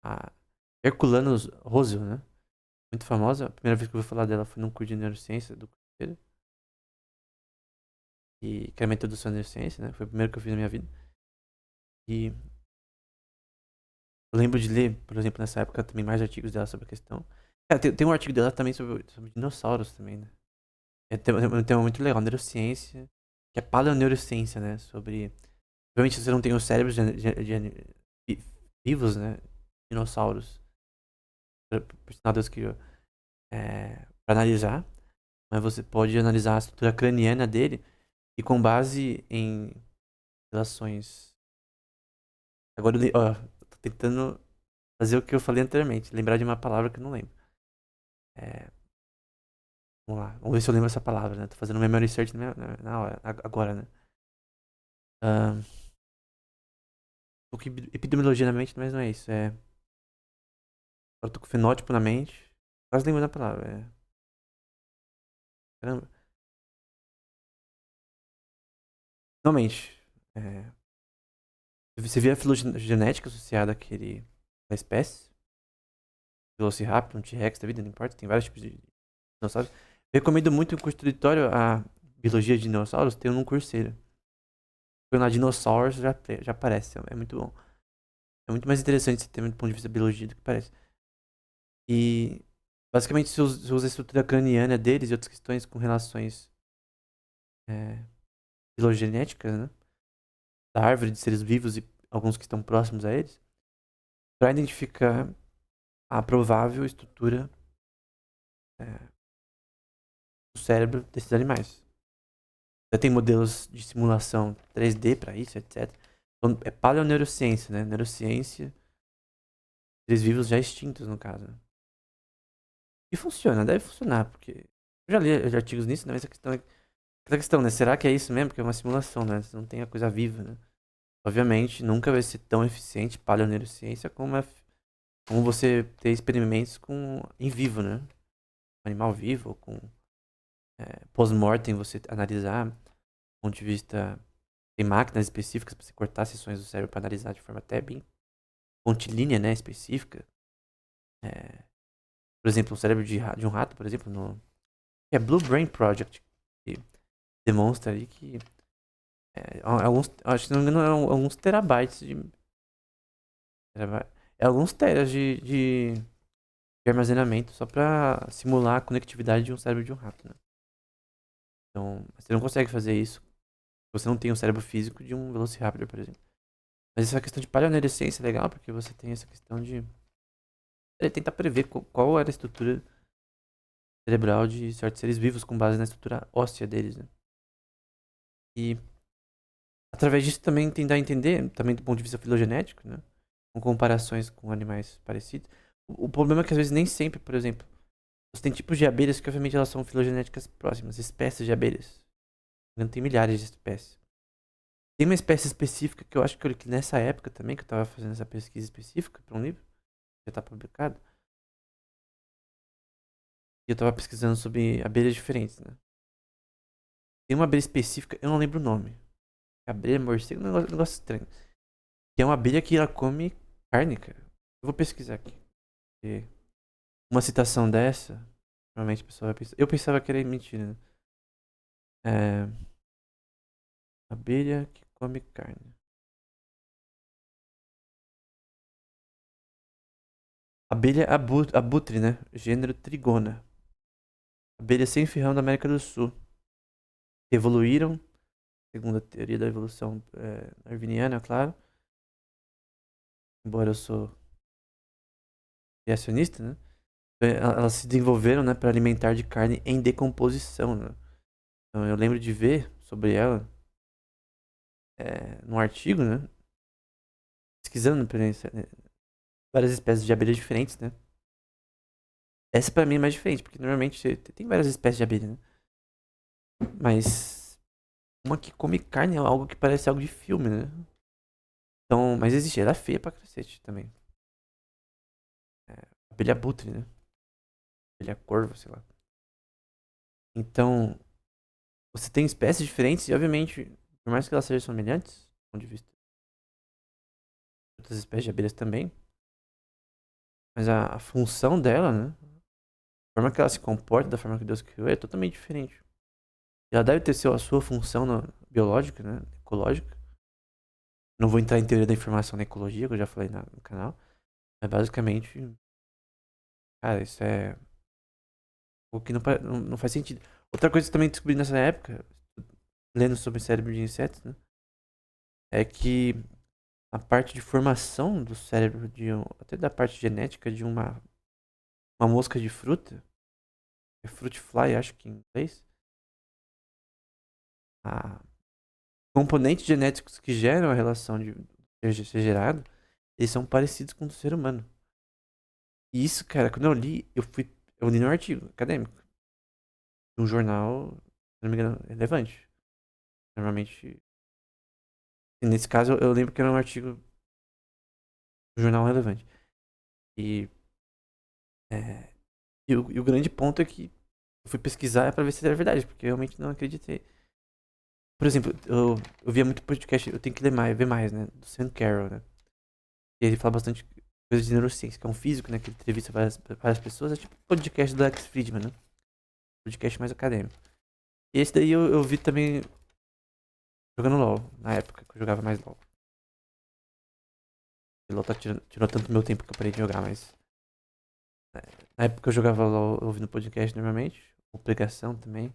A Herculanos Rosel, né? Muito famosa. A primeira vez que eu ouvi falar dela foi num curso de neurociência do Cruzeiro. E que era uma introdução à neurociência, né? Foi o primeiro que eu fiz na minha vida. E eu lembro de ler, por exemplo, nessa época também mais artigos dela sobre a questão. Tem um artigo dela também sobre dinossauros também, né? Um tema muito legal, neurociência, que é paleoneurociência, né? Sobre. Obviamente você não tem os cérebros vivos, né? Dinossauros. Por sinal, Deus criou. Pra analisar. Mas você pode analisar a estrutura craniana dele e com base em relações. Agora, ó, tô tentando fazer o que eu falei anteriormente, lembrar de uma palavra que eu não lembro. É, vamos lá, vamos ver se eu lembro essa palavra, né? Tô fazendo memory search na hora, agora, né? Um pouco epidemiologia na mente, mas não é isso. Eu tô com fenótipo na mente. Quase lembro da palavra. Caramba. Finalmente. Você vê a filogenética associada à espécie. Velociraptor, um T-Rex da vida, não importa. Tem vários tipos de dinossauros. Recomendo muito um curso introdutório a biologia de dinossauros. Tem um no Coursera. Foi lá, dinossauros já aparece. É muito bom. É muito mais interessante esse tema do ponto de vista da biologia do que parece. E basicamente se usa a estrutura craniana deles e outras questões com relações é, filogenéticas, né? Da árvore de seres vivos e alguns que estão próximos a eles, para identificar a provável estrutura do cérebro desses animais. Já tem modelos de simulação 3D para isso, etc. Então, é paleoneurociência, né? Neurociência, seres vivos já extintos, no caso. E funciona, deve funcionar, porque eu já li artigos nisso, né? Mas a questão, né? Será que é isso mesmo? Porque é uma simulação, né? Você não tem a coisa viva, né? Obviamente, nunca vai ser tão eficiente paleoneurociência como você ter experimentos em vivo, né? Animal vivo, ou com post-mortem, você analisar, do ponto de vista. Tem máquinas específicas para você cortar seções do cérebro para analisar de forma até bem pontilínea, né? Específica. É, por exemplo, um cérebro de um rato, por exemplo, no. É Blue Brain Project, que demonstra ali que acho que não me engano, alguns terabytes alguns teras de armazenamento só para simular a conectividade de um cérebro de um rato, né? Então, você não consegue fazer isso se você não tem o cérebro físico de um Velociraptor, por exemplo. Mas essa questão de paleoneurociência é legal porque você tem essa questão de tentar prever qual era a estrutura cerebral de certos seres vivos com base na estrutura óssea deles, né? E através disso também tentar entender, também do ponto de vista filogenético, né? Com comparações com animais parecidos. O problema é que às vezes nem sempre, por exemplo, você tem tipos de abelhas que obviamente elas são filogenéticas próximas, espécies de abelhas. Não tem milhares de espécies. Tem uma espécie específica que eu acho que eu li nessa época também, que eu tava fazendo essa pesquisa específica para um livro, que já tá publicado. E eu tava pesquisando sobre abelhas diferentes, né? Tem uma abelha específica, eu não lembro o nome. Abelha, morcego, um negócio estranho. Que é uma abelha que ela come carne, cara. Eu vou pesquisar aqui. E uma citação dessa, provavelmente a pessoa vai pensar. Eu pensava que era mentira, né? É, abelha que come carne. Abelha abutre, né? Gênero Trigona. Abelha sem ferrão da América do Sul. Evoluíram, segundo a teoria da evolução darwiniana, claro. Embora eu sou criacionista, né? Elas se desenvolveram, né, para alimentar de carne em decomposição, né? Então eu lembro de ver sobre ela num artigo, né? Pesquisando várias espécies de abelhas diferentes, né? Essa pra mim é mais diferente, porque normalmente tem várias espécies de abelha, né? Mas uma que come carne é algo que parece algo de filme, né? Então, mas existe, ela é feia pra cacete também. Abelha abutre, né? Abelha corvo, sei lá. Então, você tem espécies diferentes e, obviamente, por mais que elas sejam semelhantes, do ponto de vista de outras espécies de abelhas também, mas a função dela, né? A forma que ela se comporta, da forma que Deus criou, é totalmente diferente. Ela deve ter a sua função biológica, né? Ecológica. Não vou entrar em teoria da informação na ecologia, que eu já falei no canal. Mas basicamente, cara, isso é o que não faz sentido. Outra coisa que eu também descobri nessa época, lendo sobre cérebro de insetos, né? É que a parte de formação do cérebro, até da parte genética de uma mosca de fruta, é fruit fly, acho que em inglês, a componentes genéticos que geram a relação de ser gerado, eles são parecidos com o do ser humano. E isso, cara, quando eu li, eu li num artigo acadêmico, de um jornal, se não me engano, relevante. Normalmente, e nesse caso, eu lembro que era um artigo de um jornal relevante. E, é, e o grande ponto é que eu fui pesquisar pra ver se era verdade, porque eu realmente não acreditei. Por exemplo, eu via muito podcast, eu tenho que ler mais, ver mais, né? Do Sam Carroll, né? E ele fala bastante coisa de neurociência, que é um físico, né? Que ele entrevista várias pessoas. É tipo o podcast do Alex Friedman, né? Podcast mais acadêmico. E esse daí eu vi também jogando LoL, na época que eu jogava mais LoL. O LoL tirou tanto meu tempo que eu parei de jogar, mas... Na época eu jogava LoL ouvindo podcast normalmente, ou pregação também.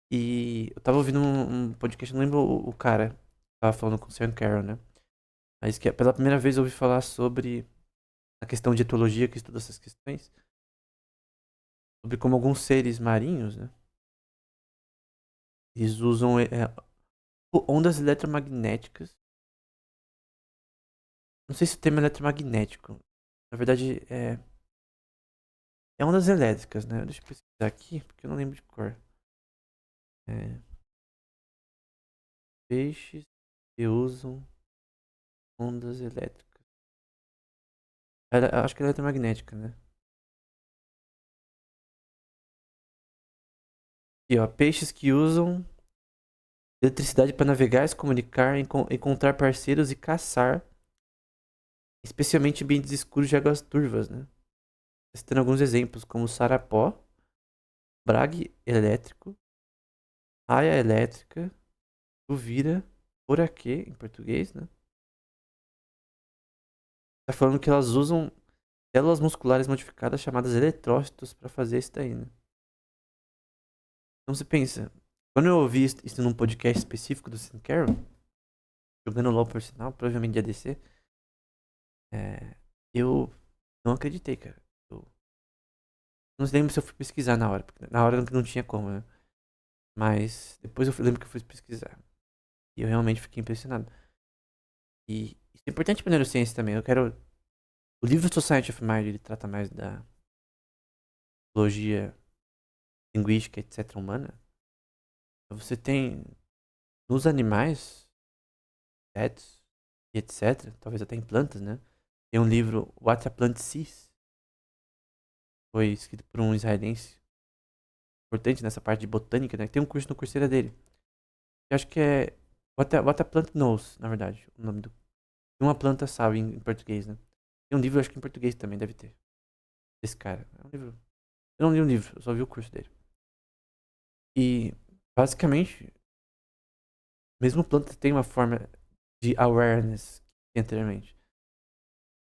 E eu tava ouvindo um podcast, não lembro o cara, tava falando com o Sam Carroll, né? Mas que pela primeira vez eu ouvi falar sobre a questão de etologia, que estuda essas questões, sobre como alguns seres marinhos, né? Eles usam ondas eletromagnéticas. Não sei se o termo é eletromagnético. Na verdade, é ondas elétricas, né? Deixa eu pesquisar aqui, porque eu não lembro de cor. É, peixes que usam ondas elétricas. Acho que é eletromagnética, né? E ó, peixes que usam eletricidade para navegar, se comunicar, encontrar parceiros e caçar, especialmente em ambientes escuros de águas turvas, né? Citando alguns exemplos, como o sarapó, brague elétrico, raia elétrica, uvira, oraquê, em português, né? Tá falando que elas usam células musculares modificadas chamadas eletrócitos para fazer isso daí, né? Então você pensa, quando eu ouvi isso num podcast específico do Sam Carroll, jogando LoL por sinal, provavelmente de ADC, eu não acreditei, cara. Eu não lembro se eu fui pesquisar na hora, porque na hora não tinha como, né? Mas depois eu lembro que eu fui pesquisar. E eu realmente fiquei impressionado. E isso é importante pra neurociência também. Eu quero. O livro Society of Mind, ele trata mais da biologia linguística, etc., humana. Você tem nos animais, pets e etc., talvez até em plantas, né? Tem um livro, What a Plant Sees, foi escrito por um israelense importante nessa parte de botânica, né? Tem um curso no Coursera dele. Eu acho que é What a Plant Knows, na verdade, o nome do. Uma planta sabe em português, né? Tem um livro, acho que em português também deve ter. Desse cara. É um livro. Eu não li o livro, eu só vi o curso dele. E, basicamente, mesmo planta tem uma forma de awareness que anteriormente.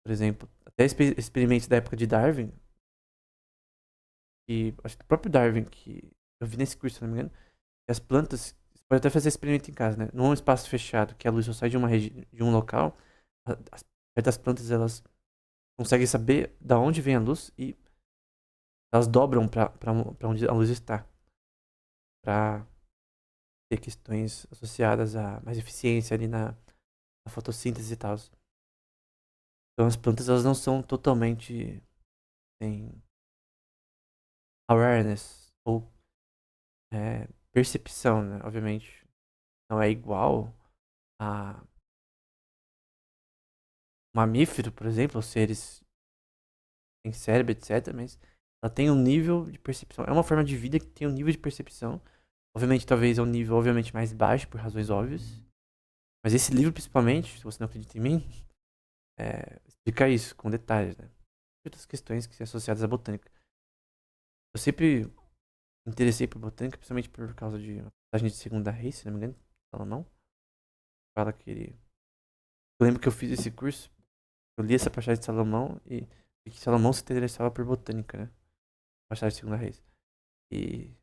Por exemplo, até experimentos da época de Darwin, e acho que o próprio Darwin, que eu vi nesse curso, se não me engano, que as plantas, você pode até fazer experimento em casa, né? Num espaço fechado, que a luz só sai de um local, certas plantas elas conseguem saber da onde vem a luz e elas dobram pra onde a luz está. Pra ter questões associadas a mais eficiência ali na fotossíntese e tal. Então as plantas elas não são totalmente sem awareness ou percepção, né? Obviamente não é igual a mamífero, por exemplo, ou seres em cérebro, etc. Mas ela tem um nível de percepção. É uma forma de vida que tem um nível de percepção. Obviamente, talvez é um nível obviamente mais baixo por razões óbvias. Mas esse livro, principalmente, se você não acredita em mim, explica isso com detalhes, né? E outras questões que são associadas à botânica. Eu sempre me interessei por botânica, principalmente por causa de uma passagem de Segunda Reis, se não me engano, Salomão. Fala que ele. Eu lembro que eu fiz esse curso, eu li essa passagem de Salomão e vi que Salomão se interessava por botânica, né? Passagem de Segunda Reis. E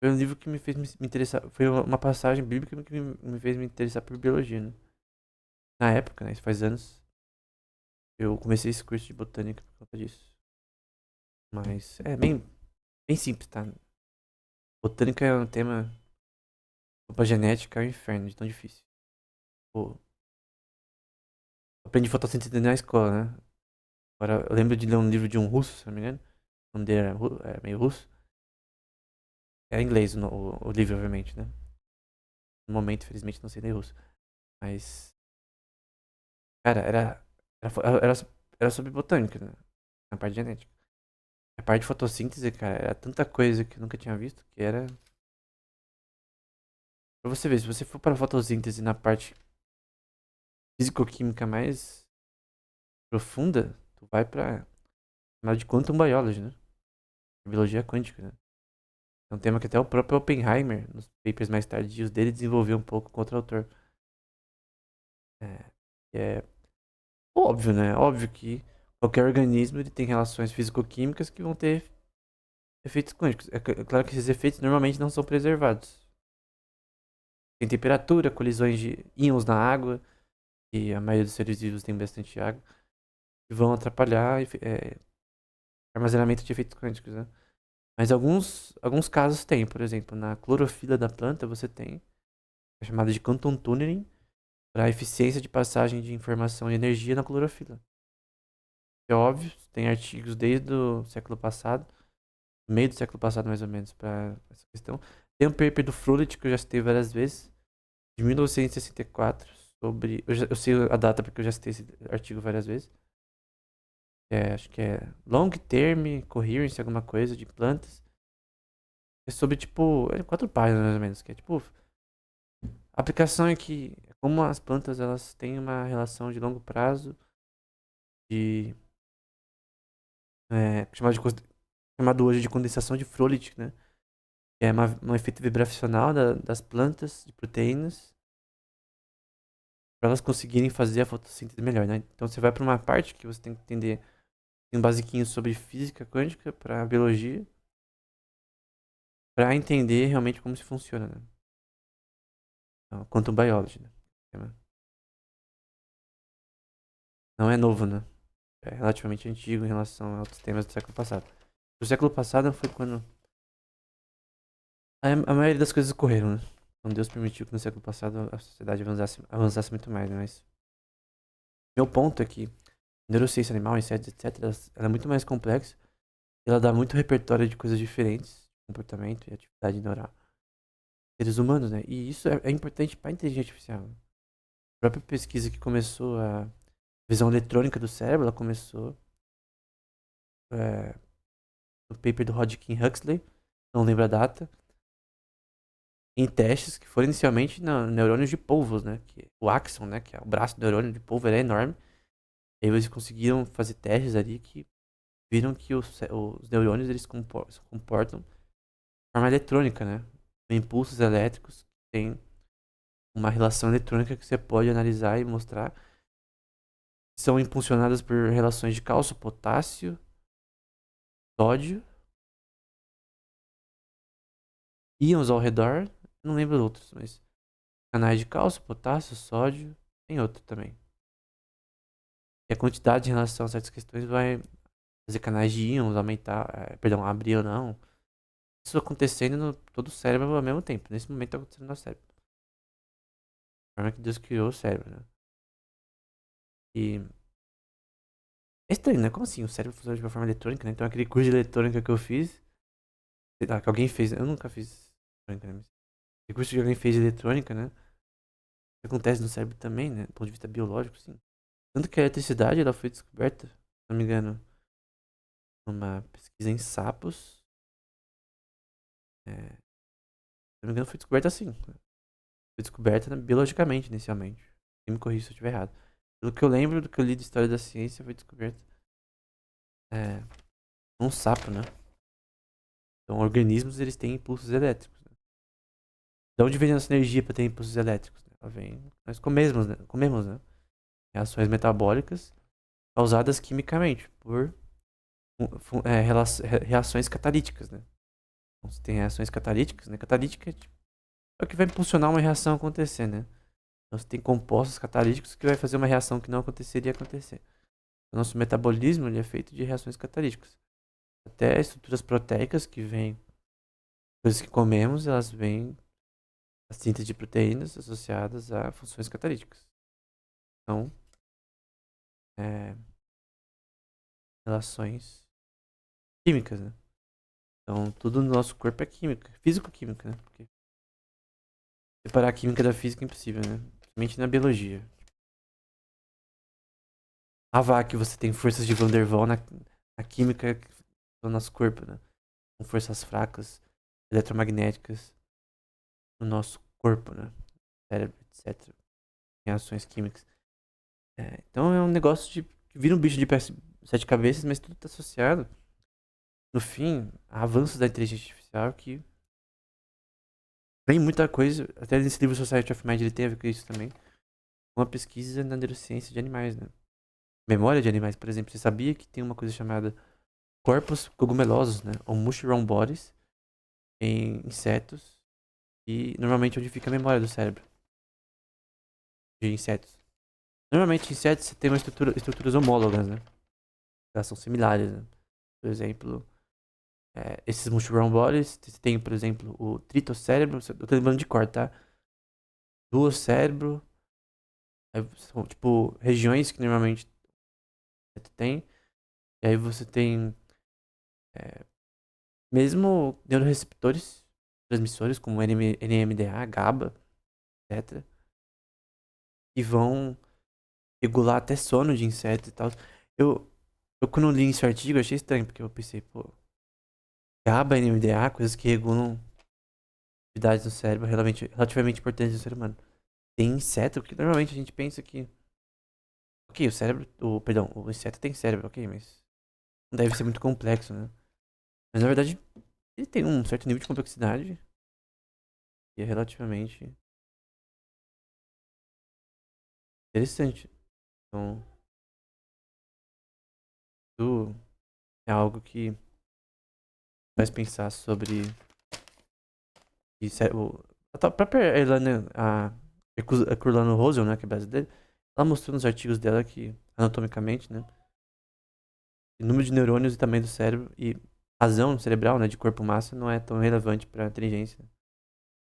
foi um livro que me fez me interessar. Foi uma passagem bíblica que me fez me interessar por biologia, né? Na época, né? Isso faz anos. Eu comecei esse curso de botânica por conta disso. Mas é bem simples, tá? Botânica é um tema. Opa, genética é o inferno, de tão difícil. Pô, eu aprendi fotossíntese na escola, né? Agora, eu lembro de ler um livro de um russo, se não me engano. O nome dele era meio russo. É inglês o livro, obviamente, né? No momento, infelizmente, não sei ler russo. Mas, cara, era, fo- era, era sobre botânica, né? Na parte de genética. A parte de fotossíntese, cara, era tanta coisa que eu nunca tinha visto que era. Pra você ver, se você for para fotossíntese na parte físico-química mais profunda, tu vai pra chamada de quantum biology, né? Biologia quântica, né? É um tema que até o próprio Oppenheimer, nos papers mais tardios dele, desenvolveu um pouco com outro autor. É, é óbvio, né? Óbvio que qualquer organismo ele tem relações físico-químicas que vão ter efeitos quânticos. É claro que esses efeitos normalmente não são preservados. Tem temperatura, colisões de íons na água, e a maioria dos seres vivos tem bastante água, que vão atrapalhar armazenamento de efeitos quânticos, né? Mas alguns casos tem, por exemplo, na clorofila da planta você tem a chamada de quantum tunneling para a eficiência de passagem de informação e energia na clorofila. É óbvio, tem artigos desde o século passado, meio do século passado mais ou menos, para essa questão. Tem um paper do Frulit que eu já citei várias vezes, de 1964, sobre. Eu sei a data porque eu já citei esse artigo várias vezes. Acho que é Long Term Coherence, alguma coisa, de plantas. É sobre, tipo, 4 páginas mais ou menos, que é tipo. A aplicação é que, como as plantas elas têm uma relação de longo prazo, de. Chamado, chamado hoje de condensação de Froelich, né? Que é um efeito vibracional das plantas, de proteínas, para elas conseguirem fazer a fotossíntese melhor, né? Então você vai para uma parte que você tem que entender um basiquinho sobre física quântica para biologia, para entender realmente como se funciona, né? Então, quantum biology, né? Não é novo, né? É relativamente antigo em relação a outros temas do século passado. O século passado foi quando a maioria das coisas ocorreram, né? Então Deus permitiu que no século passado a sociedade avançasse muito mais, né? Mas meu ponto é que neurociência animal, insetos, etc., ela é muito mais complexa. Ela dá muito repertório de coisas diferentes, comportamento e atividade neural. Seres humanos, né? E isso é importante para a inteligência artificial. A própria pesquisa que começou a visão eletrônica do cérebro, ela começou no paper do Hodgkin Huxley, não lembro a data, em testes que foram inicialmente neurônios de polvos, né? O axon, né? Que é o braço do neurônio de polvo, ele é enorme. E aí eles conseguiram fazer testes ali que viram que os neurônios eles se comportam de forma eletrônica, né? Com impulsos elétricos que têm uma relação eletrônica que você pode analisar e mostrar. São impulsionadas por relações de cálcio, potássio, sódio, íons ao redor, não lembro outros, mas canais de cálcio, potássio, sódio, tem outro também. E a quantidade em relação a certas questões vai fazer canais de íons aumentar, perdão, abrir ou não. Isso acontecendo no todo o cérebro ao mesmo tempo. Nesse momento tá acontecendo no nosso cérebro. A forma que Deus criou o cérebro, né? E é estranho, né? Como assim? O cérebro funciona de uma forma eletrônica, né? Então aquele curso de eletrônica que eu fiz, sei lá, que alguém fez, eu nunca fiz eletrônica, né? Mas aquele curso que alguém fez de eletrônica, né? Acontece no cérebro também, né? Do ponto de vista biológico, sim. Tanto que a eletricidade, ela foi descoberta, se não me engano, numa pesquisa em sapos. Se não me engano, foi descoberta assim. Foi descoberta, né, biologicamente, inicialmente. E me corrija se eu estiver errado. Pelo que eu lembro, do que eu li de história da ciência, foi descoberta é, um sapo, né? Então, organismos, eles têm impulsos elétricos. Né? De onde vem essa energia para ter impulsos elétricos? Né? Ela vem... Nós comemos, né? Reações metabólicas causadas quimicamente por reações catalíticas, né? Então, você tem reações catalíticas, né? Catalítica é o que vai impulsionar uma reação a acontecer, né? Então, você tem compostos catalíticos que vai fazer uma reação que não aconteceria acontecer. O nosso metabolismo ele é feito de reações catalíticas. Até estruturas proteicas que vêm, coisas que comemos, elas vêm a síntese de proteínas associadas a funções catalíticas. Então, é, relações químicas, né? Então, tudo no nosso corpo é química, físico-química, né? Porque separar a química da física é impossível, né? Principalmente na biologia. Vá que você tem forças de Van der Waals na química do nosso corpo, né? Com forças fracas, eletromagnéticas no nosso corpo, né? Cérebro, etc. Reações químicas. Então é um negócio de que vira um bicho de sete cabeças, mas tudo está associado, no fim, a avanços da inteligência artificial que tem muita coisa, até nesse livro Society of Mind ele tem a ver com isso também, uma pesquisa na neurociência de animais, né? Memória de animais, por exemplo, você sabia que tem uma coisa chamada corpos cogumelosos, né? Ou mushroom bodies em insetos e normalmente onde fica a memória do cérebro de insetos. Normalmente insetos você tem uma estruturas homólogas, né? Elas são similares, né? Por exemplo, esses mushroom bodies, você tem, por exemplo, o tritocérebro, eu tô lembrando de cor, tá? Duocérebro, são tipo regiões que normalmente você tem, e aí você tem é, mesmo neuroreceptores, transmissores como NMDA, GABA, etc., que vão regular até sono de insetos e tal. Eu, eu quando li esse artigo, achei estranho, porque eu pensei, pô, GABA, NMDA, coisas que regulam atividades no cérebro relativamente importantes no ser humano. Tem inseto, porque normalmente a gente pensa que, ok, o cérebro, perdão, o inseto tem cérebro, ok, mas não deve ser muito complexo, né? Mas na verdade, ele tem um certo nível de complexidade e é relativamente interessante. Então, isso é algo que faz pensar sobre a própria Elana, a Curlano Rosel, né, que é brasileira, ela mostrou nos artigos dela que, anatomicamente, né, o número de neurônios e tamanho do cérebro e razão cerebral, né, de corpo-massa não é tão relevante para a inteligência.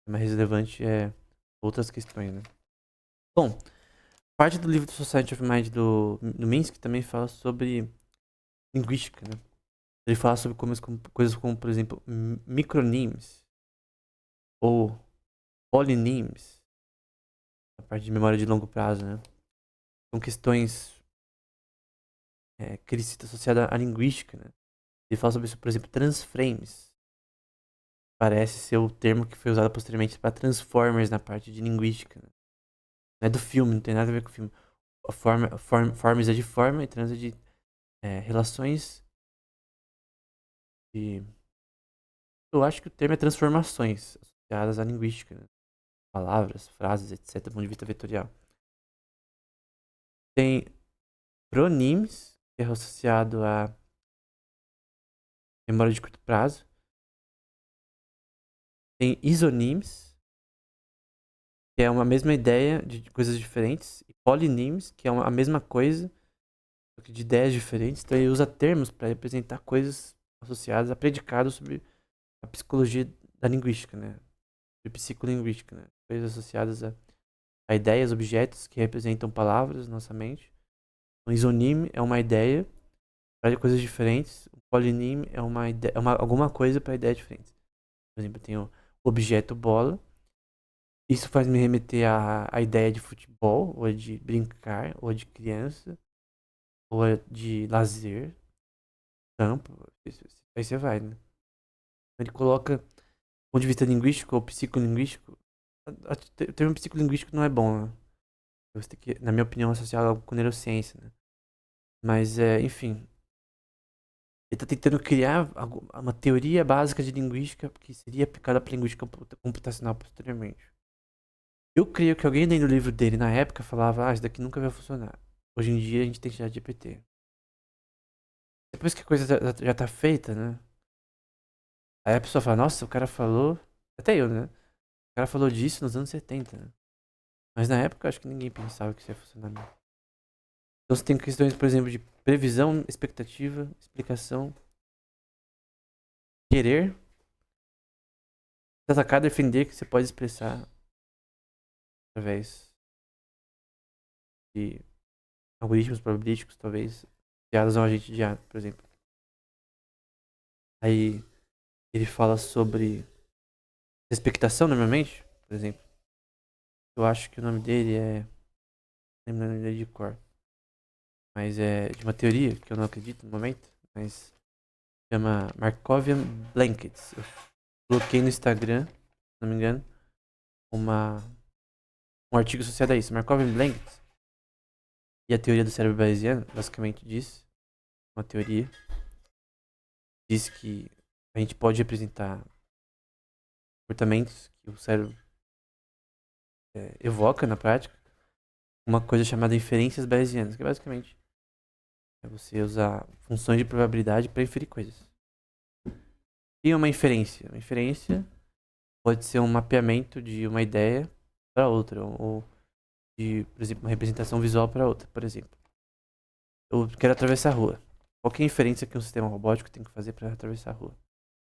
O mais relevante é outras questões, né. Bom, parte do livro do Society of Mind do Minsky também fala sobre linguística, né. Ele fala sobre coisas como, por exemplo, micronimes ou polinimes, a parte de memória de longo prazo, né. São questões que ele cita associadas à linguística, né. Ele fala sobre isso, por exemplo, transframes. Parece ser o termo que foi usado posteriormente para Transformers na parte de linguística, né. Não é do filme, não tem nada a ver com o filme. Forms é de forma e trans é de relações de... Eu acho que o termo é transformações associadas à linguística, né? Palavras, frases, etc, do ponto de vista vetorial. Tem pronimes, que é associado à memória de curto prazo. Tem isonimes, que é uma mesma ideia de coisas diferentes. E polinimes, que é a mesma coisa, de ideias diferentes, então ele usa termos para representar coisas associadas a predicados sobre a psicologia da linguística, né? De psicolinguística, né? Coisas associadas a ideias, objetos que representam palavras na nossa mente. Um isonime é uma ideia para coisas diferentes. Um polinime é uma ideia, alguma coisa para ideias diferentes. Por exemplo, eu tenho o objeto bola. Isso faz me remeter à ideia de futebol, ou de brincar, ou de criança, ou de lazer, campo. Aí você vai, né? Ele coloca, do ponto de vista linguístico ou psicolinguístico, o termo psicolinguístico não é bom, né? Você tem que, na minha opinião, associar algo com neurociência, né? Mas, enfim, ele está tentando criar uma teoria básica de linguística que seria aplicada para linguística computacional posteriormente. Eu creio que alguém lendo o livro dele na época falava, isso daqui nunca vai funcionar. Hoje em dia a gente tem ChatGPT. Depois que a coisa já tá feita, né? Aí a pessoa fala, nossa, o cara falou. Até eu, né? O cara falou disso nos anos 70, né? Mas na época eu acho que ninguém pensava que isso ia funcionar mesmo. Então você tem questões, por exemplo, de previsão, expectativa, explicação, querer, atacar, defender, que você pode expressar através de algoritmos probabilísticos, talvez, criados a um agente de IA, por exemplo. Aí ele fala sobre expectação, normalmente, por exemplo. Eu acho que o nome dele é. Não lembro o nome dele de cor. Mas é de uma teoria que eu não acredito no momento. Mas chama Markovian Blankets. Eu coloquei no Instagram, se não me engano, um artigo associado a isso. Markovian Blankets. E a teoria do cérebro bayesiano basicamente diz, uma teoria, diz que a gente pode representar comportamentos que o cérebro evoca na prática, uma coisa chamada inferências bayesianas, que basicamente é você usar funções de probabilidade para inferir coisas. E uma inferência? Uma inferência pode ser um mapeamento de uma ideia para outra, ou de, por exemplo, uma representação visual para outra, por exemplo. Eu quero atravessar a rua. Qual que é a inferência que um sistema robótico tem que fazer para atravessar a rua?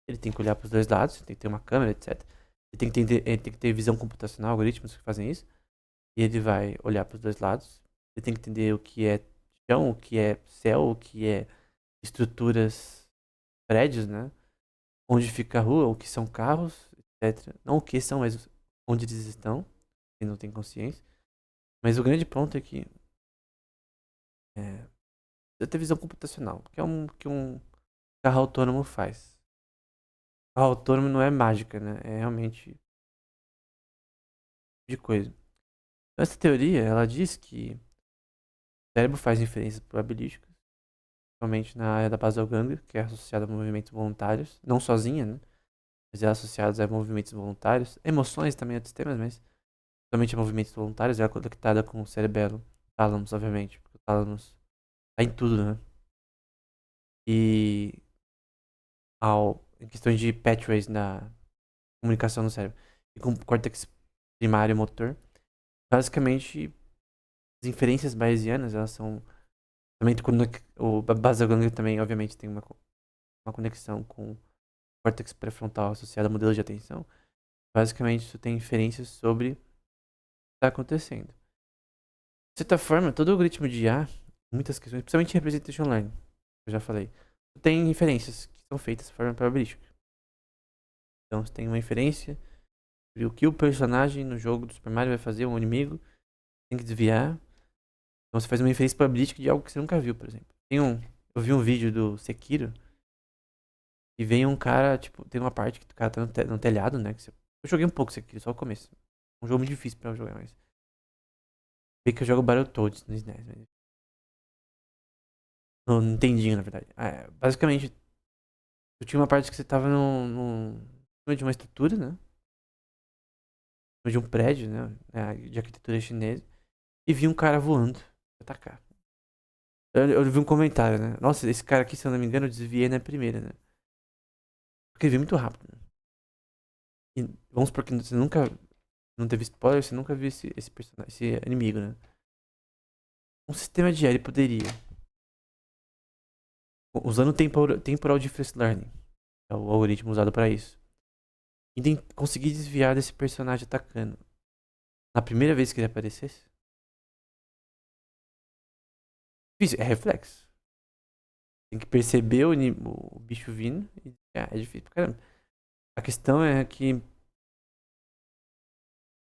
Ele tem que olhar para os dois lados, tem que ter uma câmera, etc. Ele tem que ter visão computacional, algoritmos que fazem isso. E ele vai olhar para os dois lados. Ele tem que entender o que é chão, o que é céu, o que é estruturas, prédios, né? Onde fica a rua, o que são carros, etc. Não o que são, mas onde eles estão. Ele não tem consciência. Mas o grande ponto é que precisa ter visão computacional, que é que um carro autônomo faz. Carro autônomo não é mágica, né? É realmente de coisa. Essa teoria, ela diz que o cérebro faz inferências probabilísticas, principalmente na área da basal ganglia, que é associada a movimentos voluntários, não sozinha, né? Mas é associada a movimentos voluntários, emoções também, outros temas, mas somente a movimentos voluntários, ela é conectada com o cerebelo, tálamos, obviamente, porque o tálamos tá em tudo, né? E em questões de pathways na comunicação no cérebro e com o córtex primário motor, basicamente as inferências bayesianas, elas são também o basal ganglia também, obviamente, tem uma conexão com o córtex pré-frontal associado a modelos de atenção. Basicamente, isso tem inferências sobre o que está acontecendo. De certa forma, todo algoritmo de IA, muitas questões, principalmente representation learning, eu já falei, tem inferências que são feitas de forma probabilística. Então, você tem uma inferência sobre o que o personagem no jogo do Super Mario vai fazer, um inimigo, tem que desviar. Então, você faz uma inferência probabilística de algo que você nunca viu, por exemplo. Eu vi um vídeo do Sekiro e vem um cara, tipo, tem uma parte que o cara tá no telhado, né? Eu joguei um pouco Sekiro, só o começo. Um jogo muito difícil pra eu jogar, mas. Vê que eu jogo Battletoads no SNES, mas. No Nintendinho, na verdade. Basicamente, eu tinha uma parte que você tava em cima de uma estrutura, né? Em cima de um prédio, né? De arquitetura chinesa. E vi um cara voando pra atacar. Eu vi um comentário, né? Nossa, esse cara aqui, se eu não me engano, eu desviei na primeira, né? Porque ele veio muito rápido, né? E vamos supor que você nunca. Não teve spoiler, você nunca viu esse personagem, esse inimigo, né? Um sistema de IA, ele poderia usando temporal difference learning, é o algoritmo usado para isso. E conseguir desviar desse personagem atacando na primeira vez que ele aparecesse. Difícil, é reflexo. Tem que perceber o bicho vindo e é difícil pra caramba. A questão é que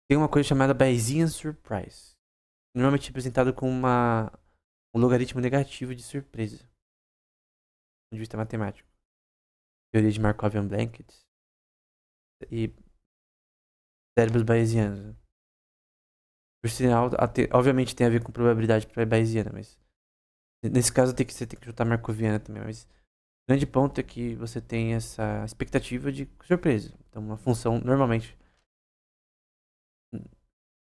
tem uma coisa chamada Bayesian Surprise. Normalmente é apresentado com um logaritmo negativo de surpresa. Do ponto de vista matemático. Teoria de Markovian blankets e cérebros bayesianos. Né? Por sinal, obviamente tem a ver com probabilidade bayesiana, mas nesse caso você tem que juntar marcoviana também. Mas o grande ponto é que você tem essa expectativa de surpresa. Então, uma função normalmente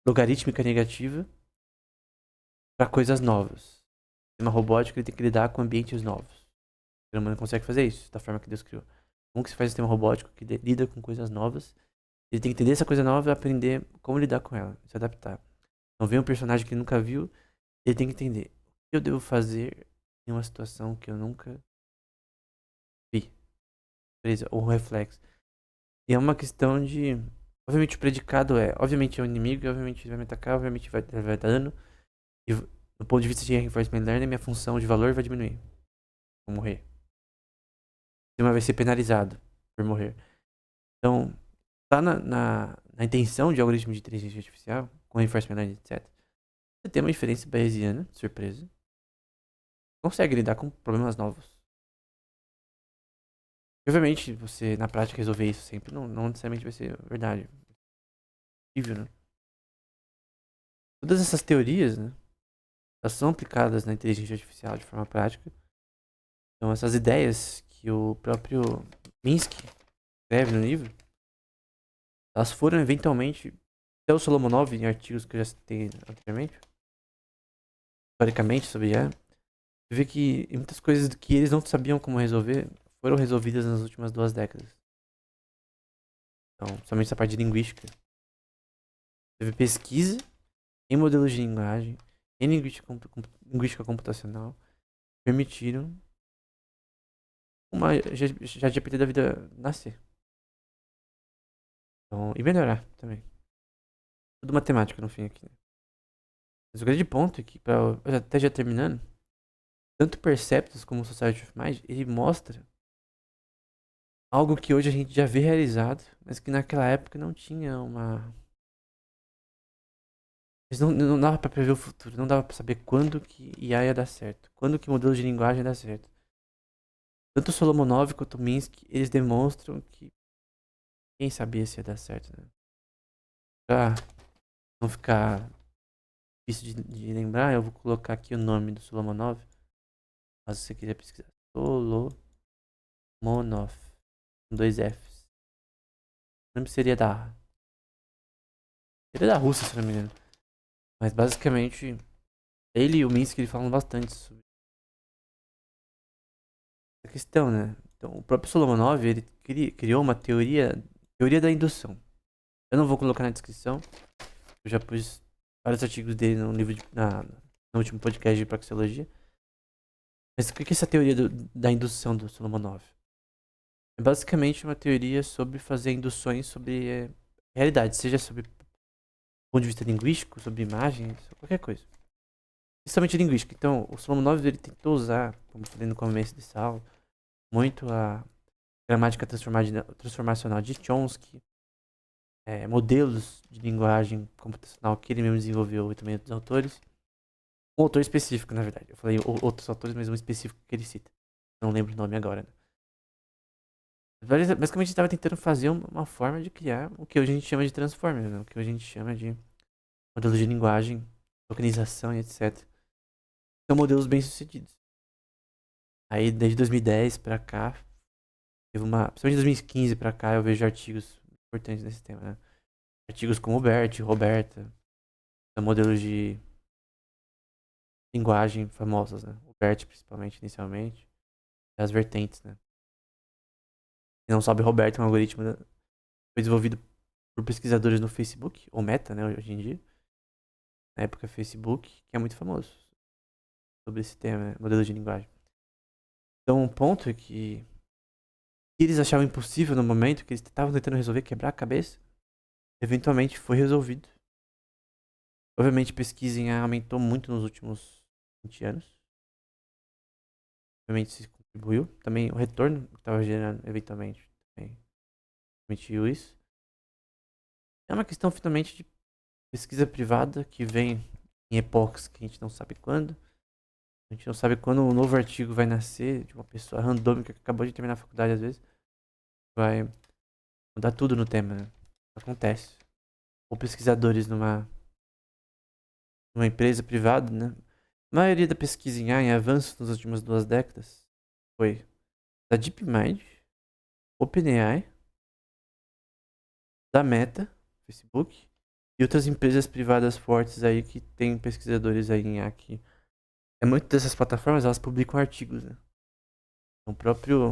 logarítmica negativa para coisas novas. O sistema robótico ele tem que lidar com ambientes novos. O ser humano consegue fazer isso da forma que Deus criou. Como que se faz um sistema robótico que lida com coisas novas? Ele tem que entender essa coisa nova e aprender como lidar com ela, se adaptar. Então vem um personagem que nunca viu, ele tem que entender o que eu devo fazer em uma situação que eu nunca vi. Beleza? Ou um reflexo. E é uma questão de. Obviamente o predicado obviamente é o inimigo, obviamente ele vai me atacar, obviamente ele vai dar dano. E do ponto de vista de reinforcement learning, minha função de valor vai diminuir. Vou morrer. O sistema vai ser penalizado por morrer. Então, tá na intenção de algoritmo de inteligência artificial, com reinforcement learning, etc. Você tem uma inferência bayesiana, surpresa. Consegue lidar com problemas novos. E, obviamente, você na prática resolver isso sempre não necessariamente vai ser verdade. É possível, né? Todas essas teorias, né? Elas são aplicadas na inteligência artificial de forma prática. Então, essas ideias que o próprio Minsky escreve no livro, elas foram eventualmente, até o Solomonov, em artigos que eu já citei anteriormente, historicamente sobre IA, você vê que muitas coisas que eles não sabiam como resolver foram resolvidas nas últimas 2 décadas. Então, somente essa parte de linguística. Teve pesquisa em modelos de linguagem, em linguística computacional, permitiram uma ChatGPT da vida nascer. Então, e melhorar também. Tudo matemática no fim aqui. Né? Mas o grande ponto é que, até já terminando, tanto Perceptus como o Society of Mind, ele mostra algo que hoje a gente já vê realizado, mas que naquela época não tinha uma... Não dava pra prever o futuro, não dava pra saber quando que IA ia dar certo, quando que modelo de linguagem ia dar certo. Tanto o Solomonov quanto o Minsky, eles demonstram que quem sabia se ia dar certo, né? Pra não ficar difícil de lembrar, eu vou colocar aqui o nome do Solomonov. Caso você quiser pesquisar. Solomonov. Com 2 Fs. Não seria da... Seria da Rússia, se não me engano. Mas basicamente, ele e o Minsky eles falam bastante sobre essa questão, né? Então, o próprio Solomonov, ele criou uma teoria da indução. Eu não vou colocar na descrição. Eu já pus vários artigos dele no livro no último podcast de praxeologia. Mas o que é essa teoria da indução do Solomonov? É basicamente uma teoria sobre fazer induções sobre realidade, seja sobre ponto de vista linguístico, sobre imagens, qualquer coisa. Principalmente linguística. Então, o Solomonov ele tentou usar, como falei no começo dessa aula, muito a gramática transformacional de Chomsky, modelos de linguagem computacional que ele mesmo desenvolveu e também outros autores. Um autor específico, na verdade. Eu falei outros autores, mas um específico que ele cita. Não lembro o nome agora. Né? Basicamente, estava tentando fazer uma forma de criar o que hoje a gente chama de transformer, né? O que hoje a gente chama de modelos de linguagem, tokenização e etc. São modelos bem-sucedidos. Aí, desde 2010 pra cá, teve principalmente de 2015 pra cá, eu vejo artigos importantes nesse tema, né? Artigos como o Bert, Roberta, modelos de linguagem famosos, né? O Bert, principalmente, inicialmente. E as vertentes, né? Quem não sabe, Roberto é um algoritmo foi desenvolvido por pesquisadores no Facebook, ou Meta, né, hoje em dia. Na época, Facebook, que é muito famoso sobre esse tema, né? Modelo de linguagem. Então, um ponto é que eles achavam impossível no momento, que eles estavam tentando resolver, quebrar a cabeça, eventualmente foi resolvido. Obviamente, pesquisa em IA aumentou muito nos últimos 20 anos. Obviamente, isso contribuiu. Também o retorno que estava gerando, eventualmente, também permitiu isso. É uma questão, finalmente, de pesquisa privada que vem em épocas que a gente não sabe quando. A gente não sabe quando um novo artigo vai nascer de uma pessoa randômica que acabou de terminar a faculdade, às vezes. Vai mudar tudo no tema, né? Acontece. Ou pesquisadores numa empresa privada, né? A maioria da pesquisa em AI, em avanços nas últimas 2 décadas, foi da DeepMind, OpenAI, da Meta, Facebook, e outras empresas privadas fortes aí que tem pesquisadores aí em IA que... É muito dessas plataformas, elas publicam artigos, né? Então, o próprio...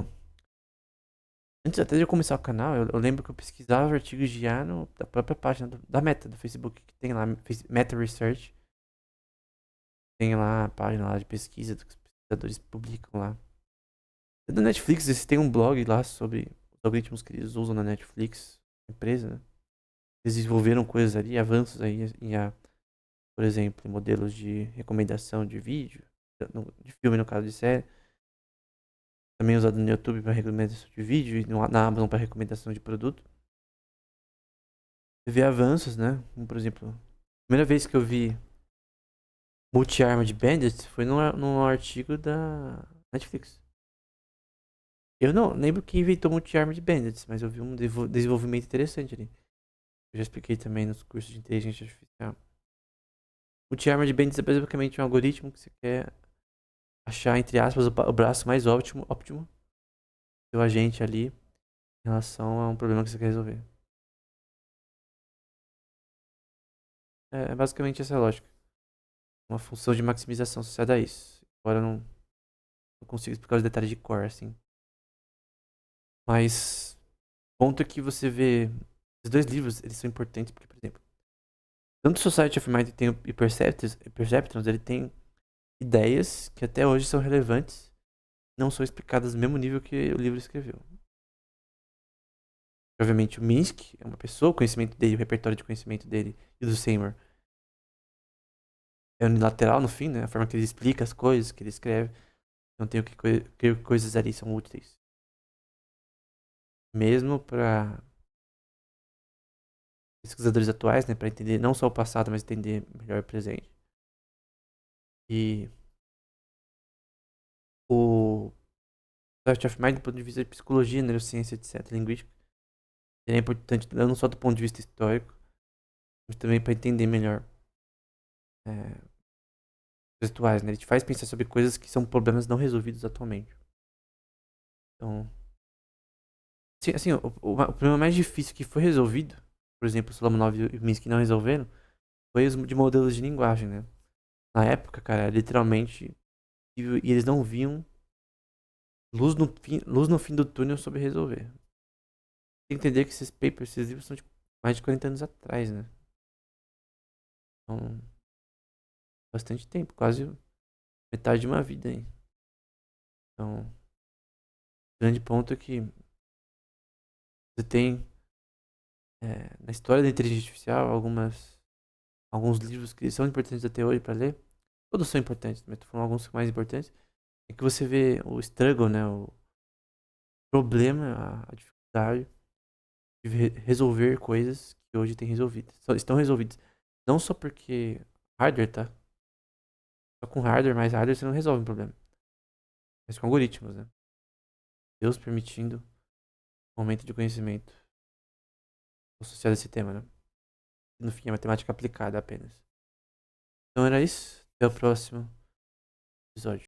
Antes até de eu começar o canal, eu lembro que eu pesquisava artigos de IA da própria página da Meta, do Facebook, que tem lá, Meta Research. Tem lá a página lá de pesquisa que os pesquisadores publicam lá. E da Netflix, eles têm um blog lá sobre os algoritmos que eles usam na Netflix, empresa, né? Eles desenvolveram coisas ali, avanços aí em IA, por exemplo, em modelos de recomendação de vídeo, de filme no caso de série. Também usado no YouTube para recomendação de vídeo e na Amazon para recomendação de produto. Você vê avanços, né? Como, por exemplo, a primeira vez que eu vi Multi-Armed Bandits foi num artigo da Netflix. Eu não lembro quem inventou Multi-Armed Bandits, mas eu vi um desenvolvimento interessante ali. Eu já expliquei também nos cursos de inteligência artificial. Multi-Armed Bandits é basicamente um algoritmo que você quer achar, entre aspas, o braço mais óptimo do seu agente ali em relação a um problema que você quer resolver. É basicamente essa a lógica. Uma função de maximização associada a isso. Agora eu não consigo explicar os detalhes de core, assim. Mas o ponto é que você vê... Os dois livros, eles são importantes porque, por exemplo, tanto Society of Mind e Perceptrons, ele tem ideias que até hoje são relevantes, não são explicadas no mesmo nível que o livro escreveu. Obviamente, o Minsky é uma pessoa, o conhecimento dele, o repertório de conhecimento dele e do Seymour é unilateral no fim, né? A forma que ele explica as coisas, que ele escreve. Não tem o que coisas ali são úteis. Mesmo para pesquisadores atuais, né? Para entender não só o passado, mas entender melhor o presente. E o Society of Mind, do ponto de vista de psicologia, neurociência, etc., linguística, ele é importante não só do ponto de vista histórico, mas também para entender melhor os atuais, né? Ele te faz pensar sobre coisas que são problemas não resolvidos atualmente. Então, assim, o problema mais difícil que foi resolvido, por exemplo, o Solomonov e o Minsky não resolveram, foi os de modelos de linguagem, né? Na época, cara, literalmente, e eles não viam luz no fim do túnel sobre resolver. Tem que entender que esses papers, esses livros são de mais de 40 anos atrás, né? Então, bastante tempo, quase metade de uma vida aí. Então, o grande ponto é que você tem na história da inteligência artificial alguns livros que são importantes até hoje para ler. Todos são importantes, mas tô falando alguns mais importantes. É que você vê o struggle, né? O problema, a dificuldade de resolver coisas que hoje tem resolvidas. Estão resolvidas. Não só porque hardware, tá? Só com hardware, mais hardware você não resolve um problema. Mas com algoritmos, né? Deus permitindo um aumento de conhecimento associado a esse tema, né? No fim, é matemática aplicada apenas. Então era isso. Até o próximo episódio.